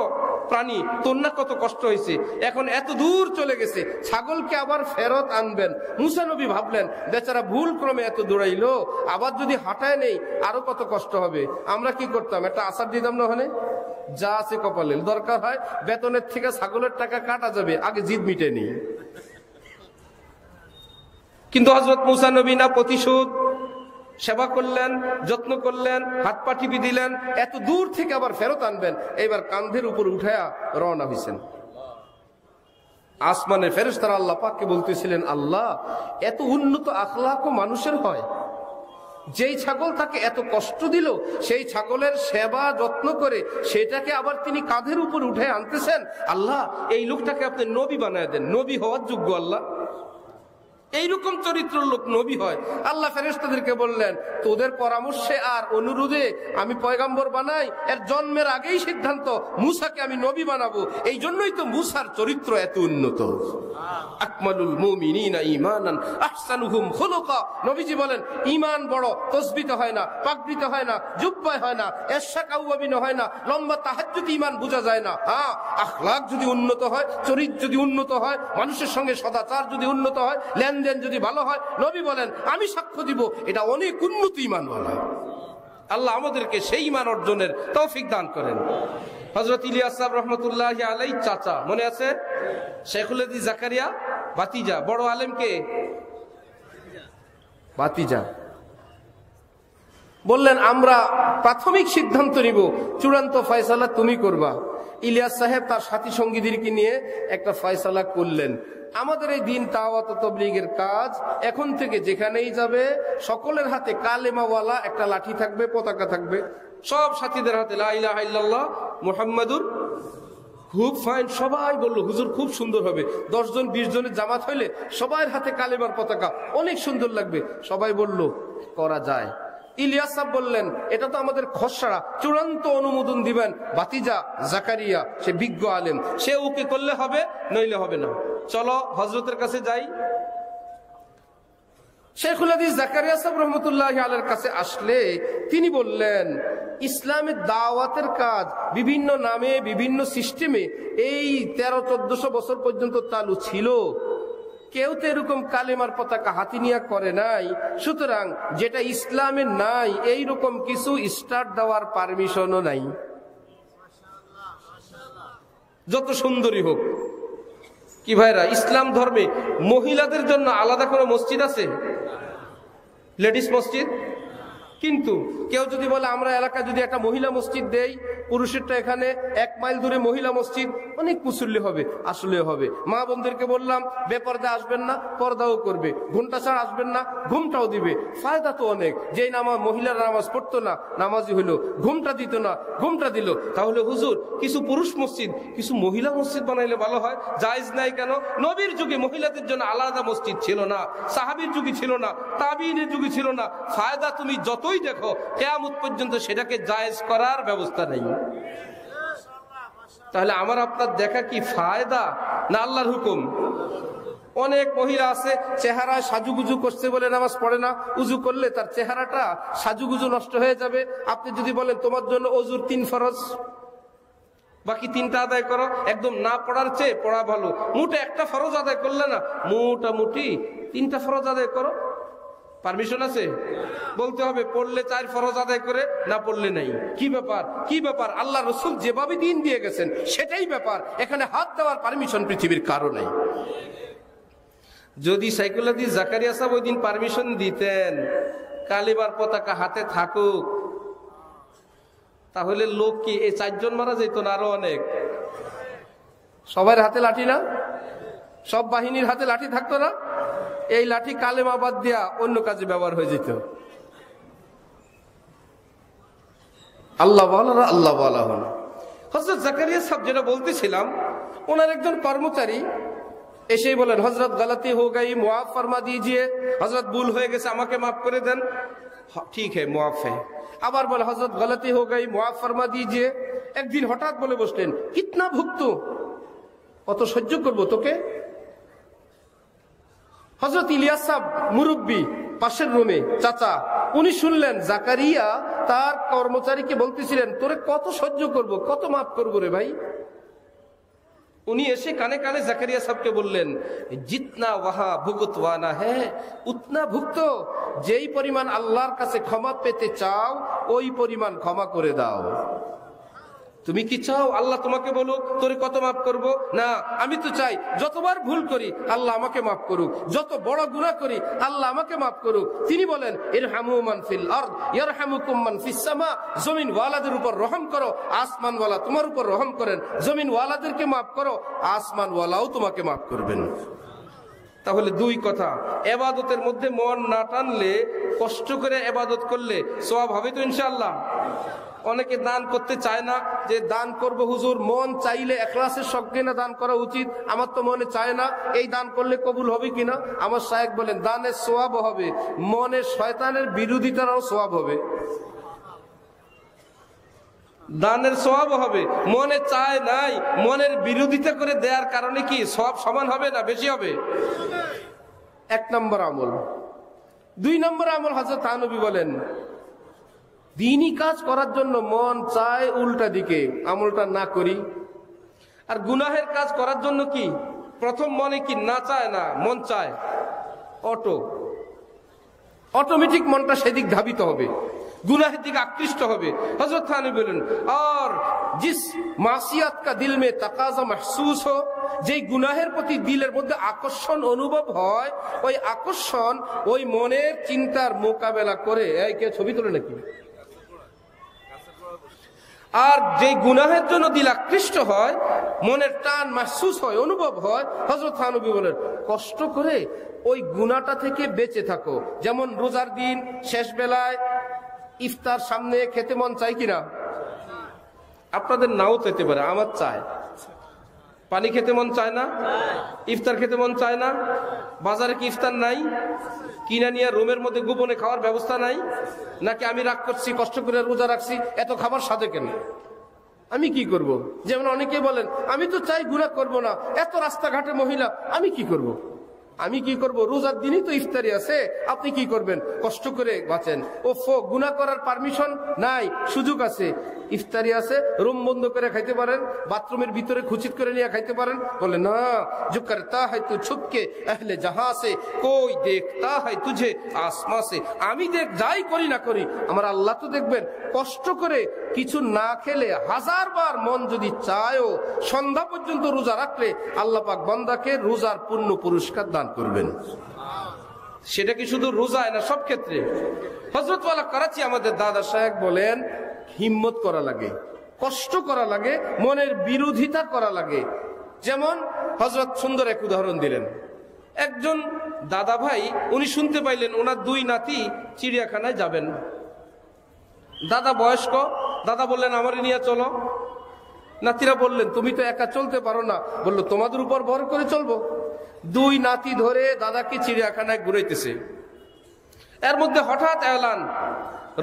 প্রাণী, তোর না কত কষ্ট হয়েছে। এখন এত দূর চলে গেছে, ছাগলকে আবার ফেরত আনবেন। মুসা নবী ভাবলেন, বেচারা ভুল ক্রমে এত দৌড়াইলো, আবার যদি হাঁটায় নেই আরো কত কষ্ট হবে। আমরা কি করতাম, একটা আসার দিতাম না, ওখানে যা আছে কপালে, দরকার হয় বেতনের থেকে ছাগলের টাকা কাটা যাবে, আগে জিদ মিটে নি। কিন্তু হযরত মুসা নবী না, প্রতিশোধ, সেবা করলেন, যত্ন করলেন, হাত পা টিপি দিলেন, এত দূর থেকে আবার ফেরত আনবেন। এইবার কাঁধের উপর উঠায়া রওনা হয়েছেন। আসমানের ফেরেশতারা আল্লাহ পাককে বলতেছিলেন, আল্লাহ এত উন্নত আখলাকও মানুষের হয়? যেই ছাগল তাকে এত কষ্ট দিল, সেই ছাগলের সেবা যত্ন করে সেটাকে আবার তিনি কাঁধের উপর উঠে আনতেছেন। আল্লাহ এই লোকটাকে আপনি নবী বানায় দেন, নবী হওয়ার যোগ্য। আল্লাহ এইরকম চরিত্র লোক নবী হয়। আল্লাহ ফেরেশতাদেরকে বললেন, তোদের পরামর্শে আর অনুরোধে আমি পয়গাম্বর বানাই, এর জন্মের আগেই সিদ্ধান্ত মুসাকে আমি নবী বানাবো। এই জন্যই তো মুসার চরিত্র এত উন্নত। আকমালুল মুমিনিনা ঈমানান আহসানুহুম খুলুকা। নবীজি বলেন, ঈমান বড় তসবিতে হয় না, পাগড়িতে হয় না, জুব্বায় হয় না, এরশাকাউবিনে হয় না, লম্বা তাহাজ্জুদে ঈমান বোঝা যায় না। হ্যাঁ, আখলাক যদি উন্নত হয়, চরিত্র যদি উন্নত হয়, মানুষের সঙ্গে সদাচার যদি উন্নত হয়, লেনদেন যদি ভালো হয়, নবী বলেন আমি সাক্ষ্য দিব এটা অনেক উন্নত ঈমান বলা। আল্লাহ আমাদেরকে সেই ঈমান অর্জনের তৌফিক দান করেন। হযরত ইলিয়াস সাহেব রহমতুল্লাহি আলাইহি চাচা, মনে আছে? শেখুল হাদিস জাকারিয়া ভাতিজা, বড় আলেমকে ভাতিজা। বললেন, আমরা প্রাথমিক সিদ্ধান্ত নিব, চূড়ান্ত ফয়সালা তুমি করবা। ইলিয়াস সাহেব তার সাথী সঙ্গীদেরকে নিয়ে একটা ফয়সালা করলেন। আমাদের এই দিন দাওয়াত ও তাবলীগের কাজ এখন থেকে যেখানেই যাবে সকলের হাতে কালেমাওয়ালা একটা লাঠি থাকবে, পতাকা থাকবে, সব সাথীদের হাতে লা ইলাহা ইল্লাল্লাহ মুহাম্মাদুর। খুব ফাইন, সবাই বললো হুজুর খুব সুন্দর হবে। 10 জন 20 জনের জামাত হইলে সবার হাতে কালেমার পতাকা, অনেক সুন্দর লাগবে। সবাই বলল করা যায়। ইলিয়াস সাহেব বললেন এটা তো আমাদের খসড়া, চূড়ান্ত অনুমোদন দিবেন ভাতিজা জাকারিয়া, সে বিজ্ঞ আলেম, সে ওকে করলে হবে, নইলে হবে না। চলো হযরতের কাছে যাই। শেখুল হাদিস জাকারিয়া সাহেব রহমতুল্লাহি আলাইহির কাছে আসলে তিনি বললেন ইসলামের দাওয়াতের কাজ বিভিন্ন নামে বিভিন্ন সিস্টেমে এই 1300-1400 বছর পর্যন্ত চালু ছিল, কেউ তো এরকম কালেমার পতাকা হাতি নিয়ে করে নাই। সুতরাং যেটা ইসলামের নাই এইরকম কিছু স্টার্ট দেওয়ার পারমিশনও নাই, যত সুন্দরী হোক। কি ভাইরা, ইসলাম ধর্মে মহিলাদের জন্য আলাদা কোনো মসজিদ আছে? লেডিস মসজিদ? কিন্তু কেউ যদি বলে আমরা এলাকায় যদি একটা মহিলা মসজিদ দেই, পুরুষেরটা এখানে 1 মাইল দূরে মহিলা মসজিদ, অনেক মুসল্লি হবে, আসলে হবে। মা বোনদেরকে বললাম বেপর্দা আসবেন না, পর্দাও করবে, ঘুমটা ছাড়া আসবেন না, ঘুমটাও দিবে। ফায়দা তো অনেক। যেই নামাজ মহিলারা নামাজ পড়তো না, নামাজি হইলো, ঘুমটা দিত না, ঘুমটা দিল। তাহলে হুজুর কিছু পুরুষ মসজিদ কিছু মহিলা মসজিদ বানাইলে ভালো হয়, জায়েজ নাই কেন? নবীর যুগে মহিলাদের জন্য আলাদা মসজিদ ছিল না, সাহাবীর যুগে ছিল না, তাবিঈনের যুগে ছিল না। ফায়দা তুমি যতই দেখো কিয়ামত পর্যন্ত সেটাকে জায়েজ করার ব্যবস্থা নেই। তাহলে আমার আপনার দেখা কি ফায়দা না আল্লাহর হুকুম? অনেক মহিলা আছে চেহারায় সাজুগুজু করছে বলে নামাজ পড়ে না, উজু করলে তার চেহারাটা সাজুগুজু নষ্ট হয়ে যাবে। আপনি যদি বলেন তোমার জন্য অজুর 3 ফরজ, বাকি 3টা আদায় করো, একদম না পড়ার চেয়ে পড়া ভালো। মোটে একটা ফরজ আদায় করলে না, মোটামুটি 3টা ফরজ আদায় করো। পারমিশন আছে? বলতে হবে পড়লে 4 ফরজ আদায় করে, না পড়লে নাই। কি ব্যাপার, কি ব্যাপার? আল্লাহ রসুল যেভাবে দিন দিয়ে গেছেন সেটাই ব্যাপার, এখানে হাত দেওয়ার পারমিশন পৃথিবীর কারো নাই। যদি শেখুল হাদিস জাকারিয়া সাহেব ওই দিন পারমিশন দিতেন কালিমার পতাকা হাতে থাকুক, তাহলে লোক কি এই 4 জন মারা যেত না আরো অনেক? সবার হাতে লাঠি না, সব বাহিনীর হাতে লাঠি থাকতো না? এই লাঠি কালেমা বাদ দিয়া অন্য কাজে ব্যবহার হয়ে যেত। আল্লাহ ওয়ালারা আল্লাহ ওয়ালা হন। হযরত জাকারিয়া সাহেব যেটা বলতেছিলাম, ওনার একজন কর্মচারী এসেই বলেন হযরত গলতি হো গই, মুআফ ফরমা দিজিয়ে। হযরত ভুল হয়ে গেছে, আমাকে মাফ করে দেন। ঠিক है মুআফ है। আবার বলে হযরত গলতি হো গই, মুআফ ফরমা দিজিয়ে। একদিন হঠাৎ বলে বসলেন কিতনা ভুগতু, কত সহ্য করব তোকে? হযরত ইলিয়াস সাহেব মুরব্বী, পাশের রুমে চাচা, উনি শুনলেন জাকারিয়া তার কর্মচারীকে বলতেছিলেন তোরে কত সহ্য করব, কত মাফ করবো রে ভাই। উনি এসে কানে কানে জাকারিয়া সাহেবকে বললেন জিতনা ওয়াহা ভুগতওয়ানা হ্যাঁ উতনা ভুগত, যেই পরিমাণ আল্লাহর কাছে ক্ষমা পেতে চাও ওই পরিমাণ ক্ষমা করে দাও। তুমি কি চাও আল্লাহ তোমাকে বলুক তোরে কত মাফ করব? না, আমি তো চাই যতবার ভুল করি আল্লাহ আমাকে মাফ করুক, যত বড় গুনাহ করি আল্লাহ আমাকে মাফ করুক। তিনি বলেন ইরহামু মান ফিল আরদ ইয়ারহামুকুম মান ফিস সামা, জমিন ওয়ালাদের উপর রহম করো, আসমান ওয়ালা তোমার উপর রহম করেন। জমিন ওয়ালাদেরকে মাফ করো, আসমান ওয়ালাও তোমাকে মাফ করবেন। তাহলে 2 কথা, ইবাদতের মধ্যে মন না টানলে, কষ্ট করে ইবাদত করলে সওয়াব হবে তো ইনশাআল্লাহ। অনেকে দান করতে চায় না, যে দান করব হুজুর, মন চাইলে ইখলাসের সঙ্গে না দান করা উচিত, আমার তো মনে চায় না, এই দান করলে কবুল হবে কিনা? আমার শায়েখ বলেন দানের সওয়াব হবে, মনে শয়তানের বিরোধিতারও সওয়াব হবে। দানের সওয়াব হবে, মনে চায় নাই, মনের বিরোধিতা করে দেওয়ার কারণে কি সওয়াব সমান হবে না বেশি হবে? 1 নম্বর আমল। 2 নম্বর আমল হযরত নবী বলেন দ্বীনি কাজ করার জন্য মন চায় উল্টা দিকে, আমলটা না করি। আর গুনাহের কাজ করার জন্য কি প্রথম মনে কি না চায় না, মন চায়, অটোমেটিক মনটা সেদিক ধাবিত হবে, গুনাহের দিকে আকৃষ্ট হবে। হযরত থানবী বলেন আর জিস মাসিয়াত কা দিল মে তাকাজা महसूस हो, যেই গুনাহের প্রতি দিলের মধ্যে আকর্ষণ অনুভব হয়, ওই আকর্ষণ ওই মনের চিন্তার মোকাবেলা করে। এই কে ছবি তোলে নাকি? আর যে গুনাহের জন্য দিল আকৃষ্ট হয়, মনের টান মাহসুস হয়, অনুভব হয়, হযরত নবী বলেন কষ্ট করে ওই গুনাহটা থেকে বেঁচে থাকো। যেমন রোজার দিন শেষ বেলায় ইফতার সামনে খেতে মন চায় কিনা? আপনাদের নাও চাইতে পারে, আমার চায়। পানি খেতে মন চায় না? ইফতার খেতে মন চায় না? বাজারে কি ইফতার নাই? কিনা নিয়ে রুমের মধ্যে গোপনে খাওয়ার ব্যবস্থা নাই? নাকি আমি রাগ করছি, কষ্ট করে রোজা রাখছি, এত খাবার সাথে কেন? আমি কি করব? যেমন অনেকে বলেন আমি তো চাই গুনাহ করব না, এত রাস্তাঘাটে মহিলা, আমি কি করব? আমি কি করব? রোজার দিনই তো ইফতারি আছে, আপনি কি করবেন? কষ্ট করে বাঁচেন। গুনাহ করার পারমিশন নাই, সুযোগ আছে। ইফতারি আছে, রুম বন্ধ করে খাইতে পারেন, বাথরুমের ভিতরে খুচিত করে নিয়ে খাইতে পারেন। বলে না, जो करता है तू छुप के अहले जहां से, कोई देखता है तुझे आसमां से। আমি যাই করি না করি আমার আল্লাহ তো দেখবেন। কষ্ট করে কিছু না খেলে হাজারবার মন যদি চায়ও সন্ধ্যা পর্যন্ত রোজা রাখলে আল্লাহ পাক বান্দাকে রোজার পূর্ণ পুরস্কার দান করবেন। সেটা কি শুধু রোজায় না, সব ক্ষেত্রে। হযরত ওয়ালা করাচি আমাদের দাদা সাহেব বলেন হিম্মত করা লাগে, কষ্ট করা লাগে, মনের বিরোধিতা করা লাগে। যেমন হযরত সুন্দর এক উদাহরণ দিলেন। একজন দাদা ভাই, উনি শুনতে পাইলেন ওনার 2 নাতি চিড়িয়াখানায় যাবেন। দাদা বয়স্ক, দাদা বললেন আমারে নিয়ে চলো। নাতিরা বললেন তুমি তো একা চলতে পারো না। বললো তোমাদের উপর ভর করে চলবো। 2 নাতি ধরে দাদাকে চিড়িয়াখানায় ঘুরাইতেছে। এর মধ্যে হঠাৎ এলান,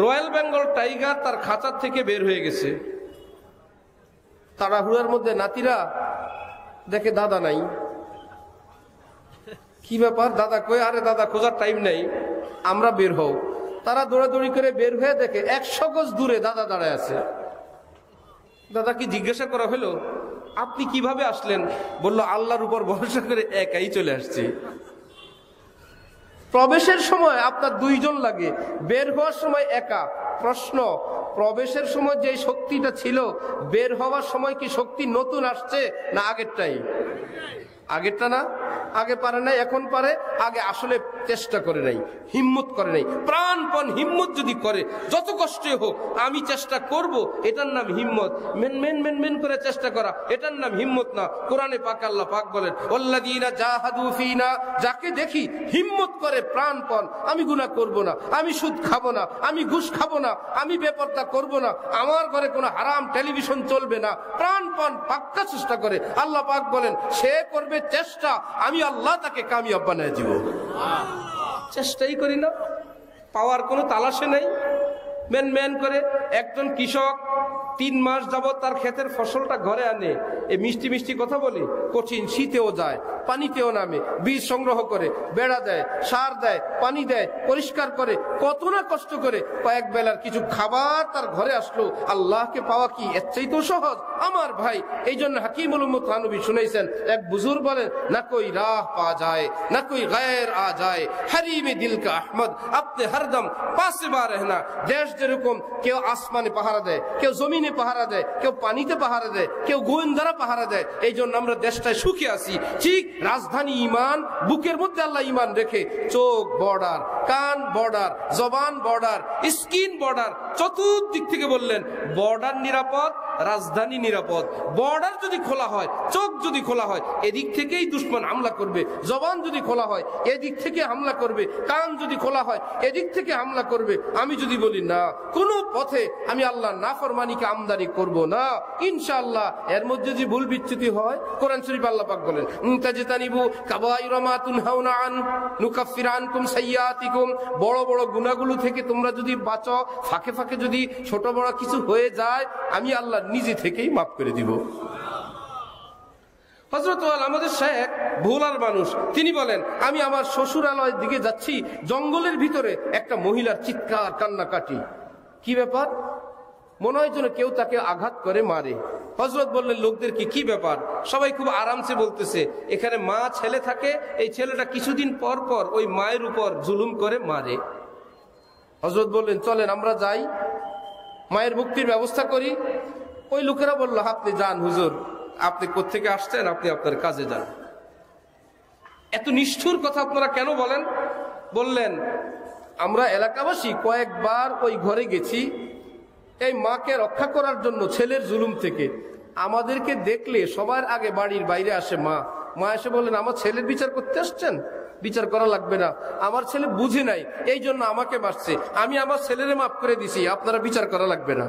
রয়্যাল বেঙ্গল টাইগার তার খাঁচার থেকে বের হয়ে গেছে। তাড়াহুড়ার মধ্যে নাতিরা দেখে দাদা নাই। কি ব্যাপার, দাদা কই? আরে দাদা খোঁজার টাইম নাই, আমরা বের হও। তারা দৌড়াদৌড়ি করে বের হয়ে দেখে 100 গজ দূরে দাদা দাঁড়ায় আছে। দাদা কি জিজ্ঞাসা করা হলো আপনি কিভাবে আসলেন? বলল আল্লাহর উপর ভরসা করে একাই চলে আসছি। প্রবেশের সময় আপনার 2 জন লাগে, বের হওয়ার সময় একা। প্রশ্ন, প্রবেশের সময় যে শক্তিটা ছিল, বের হওয়ার সময় কি শক্তি নতুন আসছে না আগেরটাই? আগেরটা না? আগে পারে নাই, এখন পারে। আগে আসলে চেষ্টা করে নাই, হিম্মত করে নাই। প্রাণপণ হিম্মত যদি করে, যত কষ্টই হোক আমি চেষ্টা করব, এটার নাম হিম্মত। মেন করে চেষ্টা করা, এটার নাম হিম্মত না। কোরআনে পাক আল্লাহ পাক বলেন ওয়াল্লাযীনা জাহাদু ফীনা, যাকে দেখি হিম্মত করে প্রাণপণ, আমি গুনাহ করব না, আমি সুদ খাবো না, আমি ঘুষ খাবো না, আমি বেপরদা করব না, আমার ঘরে কোনো হারাম টেলিভিশন চলবে না, প্রাণপণ পাক্কা চেষ্টা করে, আল্লাহ পাক বলেন সে করবে চেষ্টা, আমি আল্লাহ তাকে কামিয়াব বানায় দিব। চেষ্টাই করি না, পাওয়ার কোনো তালাশে নেই। মেন করে একজন কৃষক 3 মাস যাবত তার ক্ষেতের ফসলটা ঘরে আনে, এই মিষ্টি মিষ্টি কথা বলে, কঠিন শীতেও যায়, পানিতেও নামে, বীজ সংগ্রহ করে, বেড়া দেয়, সার দেয়, পানি দেয়, পরিষ্কার করে, কত না কষ্ট করে কয়েক বেলার কিছু খাবার তার ঘরে আসলো। আল্লাহকে পাওয়া কি এর চাইতেও সহজ? আমার ভাই, এই জন্য হাকিমুল উম্মত নবী শুনাইছেন, এক বুজুর্গ বলেন না কোই রাহ পা যায় না কোই গায়ের আ যায়, হারিমে দিল কা আহমদ আপনি হরদম পাশে বা রহনা। দেশ যেরকম কেউ আসমানে পাহারা দেয়, কেউ জমিনে পাহারা দেয়, কেউ পানিতে পাহারা দেয়, কেউ গোয়েন্দারা পাহারা দেয়। এই জন্য আমরা দেশটায় সুখে আছি। ঠিক রাজধানী ইমান, বুকের মধ্যে আল্লাহ ইমান রেখে, চোখ বর্ডার, কান বর্ডার, জবান বর্ডার, স্কিন বর্ডার, চতুর্দিক থেকে বললেন বর্ডার নিরাপদ, রাজধানী নিরাপদ। বর্ডার যদি খোলা হয়, চোখ যদি খোলা হয়, এদিক থেকেই দুশমন হামলা করবে। জবান যদি খোলা হয়, এদিক থেকে হামলা করবে। কান যদি খোলা হয়, এদিক থেকে হামলা করবে। আমি যদি বলি না, কোন পথে আমি আল্লাহ নাফরমানিকে আমদানি করব না, ইনশাআল্লাহ এর মধ্যে যদি ভুল বিচ্যুতি হয়, কোরআন শরীফ আল্লাহ পাক বলেন তাজতানিবু কাবায়িরা মা তুনহাউনা আন নুকাফির আনকুম সাইয়্যাতিকুম, বড় বড় গুনাহগুলো থেকে তোমরা যদি বাঁচো, ফাঁকে ফাঁকে যদি ছোট বড় কিছু হয়ে যায়, আমি আল্লাহ নিজে থেকেই মাফ করে দিব। হযরত আমাদের শেখ ভোলার মানুষ, তিনি বলেন আমি আমার শ্বশুরালয়ের দিকে যাচ্ছি, জঙ্গলের ভিতরে একটা মহিলার চিৎকার কান্নাকাটি। কি ব্যাপার? মনে হয় যেন কেউ তাকে আঘাত করে মারে। হযরত বললেন লোকদের কি ব্যাপার? সবাই খুব আরামসে বলতেছে এখানে মা ছেলে থাকে, এই ছেলেটা কিছুদিন পর পর ওই মায়ের উপর জুলুম করে মারে। হযরত বললেন চলেন আমরা যাই, মায়ের মুক্তির ব্যবস্থা করি। ওই লোকেরা বলল আপনি যান হুজুর, আপনি কোত্থেকে আসছেন, আপনি আপনার কাজে যান। এত নিষ্ঠুর কথা আপনারা কেন বলেন? বললেন আমরা এলাকাবাসী কয়েকবার ওই ঘরে গেছি, এই মাকে রক্ষা করার জন্য ছেলের জুলুম থেকে আমাদেরকে দেখলে সবার আগে বাড়ির বাইরে আসে মা। মা এসে বলেন, আমার ছেলের বিচার করতে আসছেন? বিচার করা লাগবে না, আমার ছেলে বুঝে নাই এই জন্য আমাকে মারছে, আমি আমার ছেলেরে মাফ করে দিছি, আপনারা বিচার করা লাগবে না।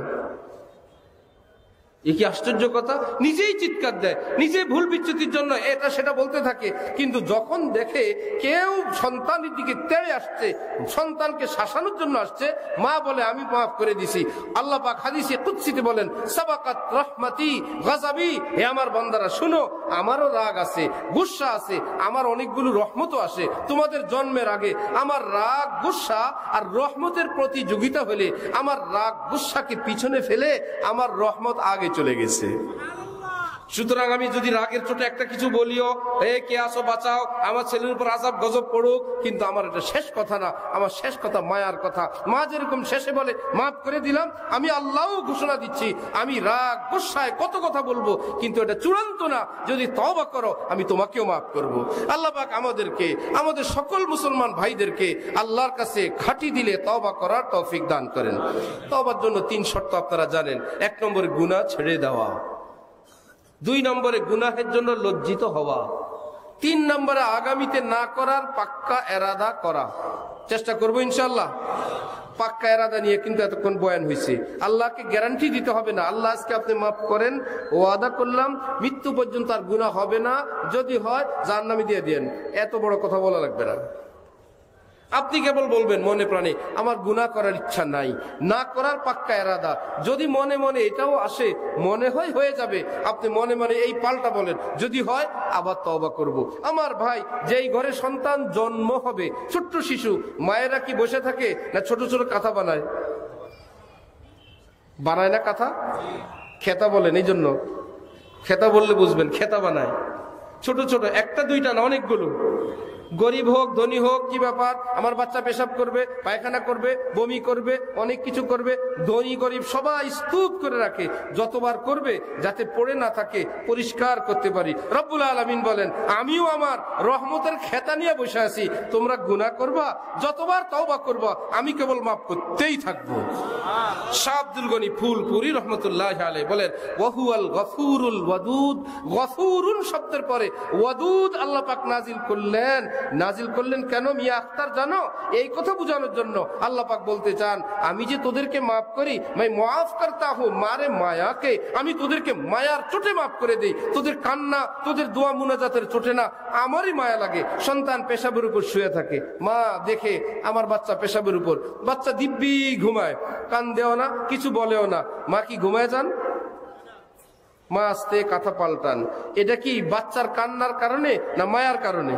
এ কি আশ্চর্য কথা! নিজেই চিৎকার দেয়, নিজেই ভুল বিচ্যুতির জন্য এটা সেটা বলতে থাকে, কিন্তু যখন দেখে কেউ সন্তানের দিকে তেড়ে আসছে, সন্তানকে শাসানোর জন্য আসছে, মা বলে আমি মাফ করে দিছি। আল্লাহ পাক হাদিসে কুদসিতে বলেন, সাবাকাত রহমাতি গাযাবি, হে আমার বান্দারা শুনো, আমারও রাগ আছে, গুসা আছে, আমার অনেকগুলো রহমতও আসে। তোমাদের জন্মের আগে আমার রাগ, গুসা আর রহমতের প্রতিযোগিতা হলে আমার রাগ গুসাকে পিছনে ফেলে আমার রহমত আগে চলে গেছে। সুতরাং আমি যদি রাগের চোটে একটা কিছু বলিও, কে আসো বাঁচাও, আমার ছেলের উপর আযাব গজব পড়ুক, কিন্তু আমার এটা শেষ কথা না, আমার শেষ কথা মায়ার কথা। মা যেরকম শেষে বলে মাফ করে দিলাম, আমি আল্লাহও ঘোষণা দিচ্ছি আমি রাগ গুসায় কত কথা বলবো, কিন্তু এটা চূড়ান্ত না, যদি তওবা করো আমি তোমাকেও মাফ করব। আল্লাহ পাক আমাদেরকে, আমাদের সকল মুসলমান ভাইদেরকে আল্লাহর কাছে খাঁটি দিলে তওবা করার তৌফিক দান করেন। তওবার জন্য 3 শর্ত আপনারা জানেন। 1 নম্বরে গুনাহ ছেড়ে দেওয়া, 2 নম্বরে গুনাহের জন্য লজ্জিত হওয়া, 3 নম্বরে আগামীতে না করার পাক্কা এরাদা করা। চেষ্টা করবো ইনশাআল্লাহ। পাক্কা এরাদা নিয়ে কিন্তু এতক্ষণ বয়ান হয়েছে। আল্লাহকে গ্যারান্টি দিতে হবে না, আল্লাহ আজকে আপনি মাফ করেন, ওয়াদা করলাম মৃত্যু পর্যন্ত আর গুনাহ হবে না, যদি হয় জাহান্নামে দিয়ে দেন। এত বড় কথা বলা লাগবে না। আপনি কেবল বলবেন মনে প্রাণে আমার গুনাহ করার ইচ্ছা নাই, না করার পাক্কা এরাদা। যদি মনে মনে এটাও আসে, মনে হয় হয়ে যাবে, আপনি মনে মনে এই পাল্টা বলেন, যদি হয় আবার তওবা করব। আমার ভাই, যেই ঘরে সন্তান জন্ম হবে, ছোট্ট শিশু, মায়েরা কি বসে থাকে না ছোট ছোট কাঁথা বানায়? বানায় না কাঁথা? খেতা বলেন, এই জন্য খেতা বললে বুঝবেন, খেতা বানায় ছোট ছোট, 1টা 2টা না, অনেকগুলো। গরিব হোক ধনী হোক, কি ব্যাপার, আমার বাচ্চা পেশাব করবে, পায়খানা করবে, বমি করবে, অনেক কিছু করবে, ধনী গরিব সবাই স্তূপ করে রাখে, যতবার করবে যাতে পড়ে না থাকে, পরিষ্কার করতে পারি। রব্বুল আলামিন বলেন, আমিও আমার রহমতের খেতা নিয়ে বসে আছি, তোমরা গুনাহ করবা, যতবার তওবা করবা আমি কেবল মাফ করতেই থাকবো। শাহ আব্দুল গনি ফুলপুরি রহমতুল্লাহি আলাইহি বলেন, ওয়াহুয়াল গফুরুল ওয়াদুদ। গফুরুন শব্দের পরে ওয়াদুদ আল্লাহ পাক নাজিল করলেন। নাজিল করলেন কেন মিয়া আখতার জানো? এই কথা বোঝানোর জন্য। আল্লাহ পাক বলতে চান, আমি যে তোদেরকে মাফ করি, मैं माफ करता हूं मारे माया के, আমি তোদেরকে মায়ার চোটে মাফ করে দেই। তোদের কান্না, তোদের দোয়া মুনাজাতের চোটে না, আমারই মায়া লাগে। সন্তান পেশাবের উপর শুয়ে থাকে, মা দেখে আমার বাচ্চা পেশাবের উপর, বাচ্চা দিব্যি ঘুমায়, কান দেও না, কিছু বলেও না, মা কি ঘুমায় যান? মা আস্তে কাঁথা পাল্টান। এটা কি বাচ্চার কান্নার কারণে না মায়ার কারণে?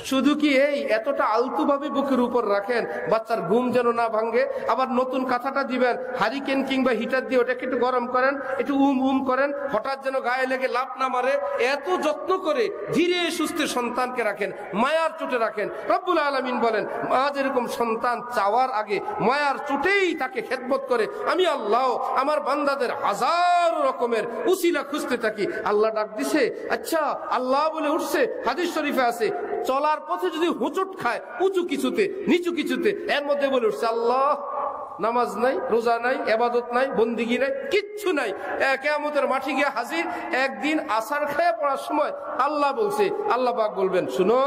শুধু কি এই এতটা আলতু ভাবে বুকের উপর রাখেন বাচ্চার ঘুম যেন না ভাঙে? আবার নতুন কাঁথাটা দিবেন, হারিকেন কিংবা হিটার দিয়ে ওটাকে একটু গরম করেন, একটু করেন, হঠাৎ যেন গায়ে লেগে লাফ না মারে। এত যত্ন করে ধীরে সুস্থে সন্তানকে রাখেন, মায়ার চোটে রাখেন। রব্বুল আলামিন বলেন, মা যেরকম সন্তান চাওয়ার আগে মায়ার চোটেই তাকে খেদমত করে, আমি আল্লাহ আমার বান্দাদের হাজারো রকমের উসিলা খুঁজতে থাকি। আল্লাহ ডাক দিছে, আচ্ছা আল্লাহ বলে উঠছে, হাদিস শরীফে আছে, চলার পথে যদি হুচট খায় উঁচু কিছুতে নিচু কিছুতে, এর মধ্যে বলে উঠছে আল্লাহ। নামাজ নাই, রোজা নাই, ইবাদত নাই, বন্দিগি নাই, কিচ্ছু নাই, কিয়ামতের মাঠে গিয়ে হাজির। একদিন আসার খেয়ে পড়ার সময় আল্লাহ বলছে, আল্লাহ পাক বলবেন, শুনো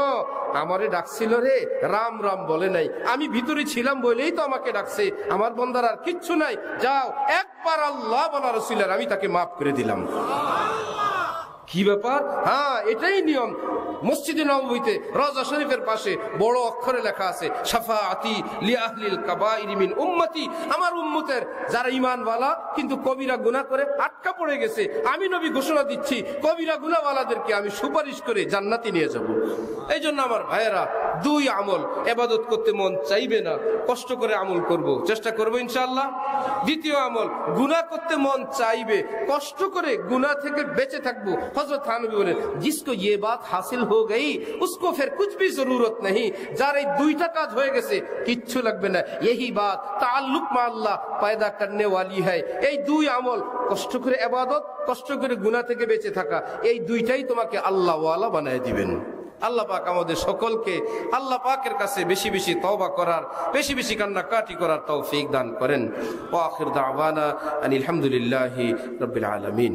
আমারে ডাকছিল রে, রাম রাম বলে নাই, আমি ভিতরে ছিলাম বলেই তো আমাকে ডাকছে, আমার বন্দার আর কিচ্ছু নাই, যাও একবার আল্লাহ বলা রসুলের, আমি তাকে মাফ করে দিলাম। কি ব্যাপার? হ্যাঁ, এটাই নিয়ম। মসজিদে নববীতে রওজা শরীফের পাশে বড় অক্ষরে লেখা আছে, শাফাআতি লি আহলিল কাবাইরি মিন উম্মতি, আমার উম্মতের যারা ঈমানওয়ালা কিন্তু কবিরা গুনাহ করে আটকা পড়ে গেছে, আমি নবী ঘোষণা দিচ্ছি কবিরা গুনাহওয়ালাদেরকে আমি সুপারিশ করে জান্নাতে নিয়ে যাব। এই জন্য আমার ভাইয়েরা, 2 আমল, ইবাদত করতে মন চাইবে না, কষ্ট করে আমল করব, চেষ্টা করব ইনশাআল্লাহ। 2য় আমল, গুনাহ করতে মন চাইবে, কষ্ট করে গুনাহ থেকে বেঁচে থাকবো। হযরত থানবী বলেন, जिसको ये बात हासिल हो गई उसको फिर कुछ भी जरूरत नहीं। যার এই 2টা কাজ হয়ে গেছে কিচ্ছু লাগবে না। यही बात ताल्लुक में अल्लाह पैदा करने वाली है। এই 2 আমল, কষ্ট করে ইবাদত, কষ্ট করে গুনাহ থেকে বেঁচে থাকা, এই 2টাই তোমাকে আল্লাহ ওয়ালা বানায় দিবেন। আল্লাহ পাক আমাদের সকলকে আল্লাহ পাকের কাছে বেশি বেশি তওবা করার, বেশি বেশি কান্নাকাটি করার তৌফিক দান করেন। ওয়া আখির দাওয়ানা আনিল হামদুলিল্লাহি রাব্বিল আলামিন।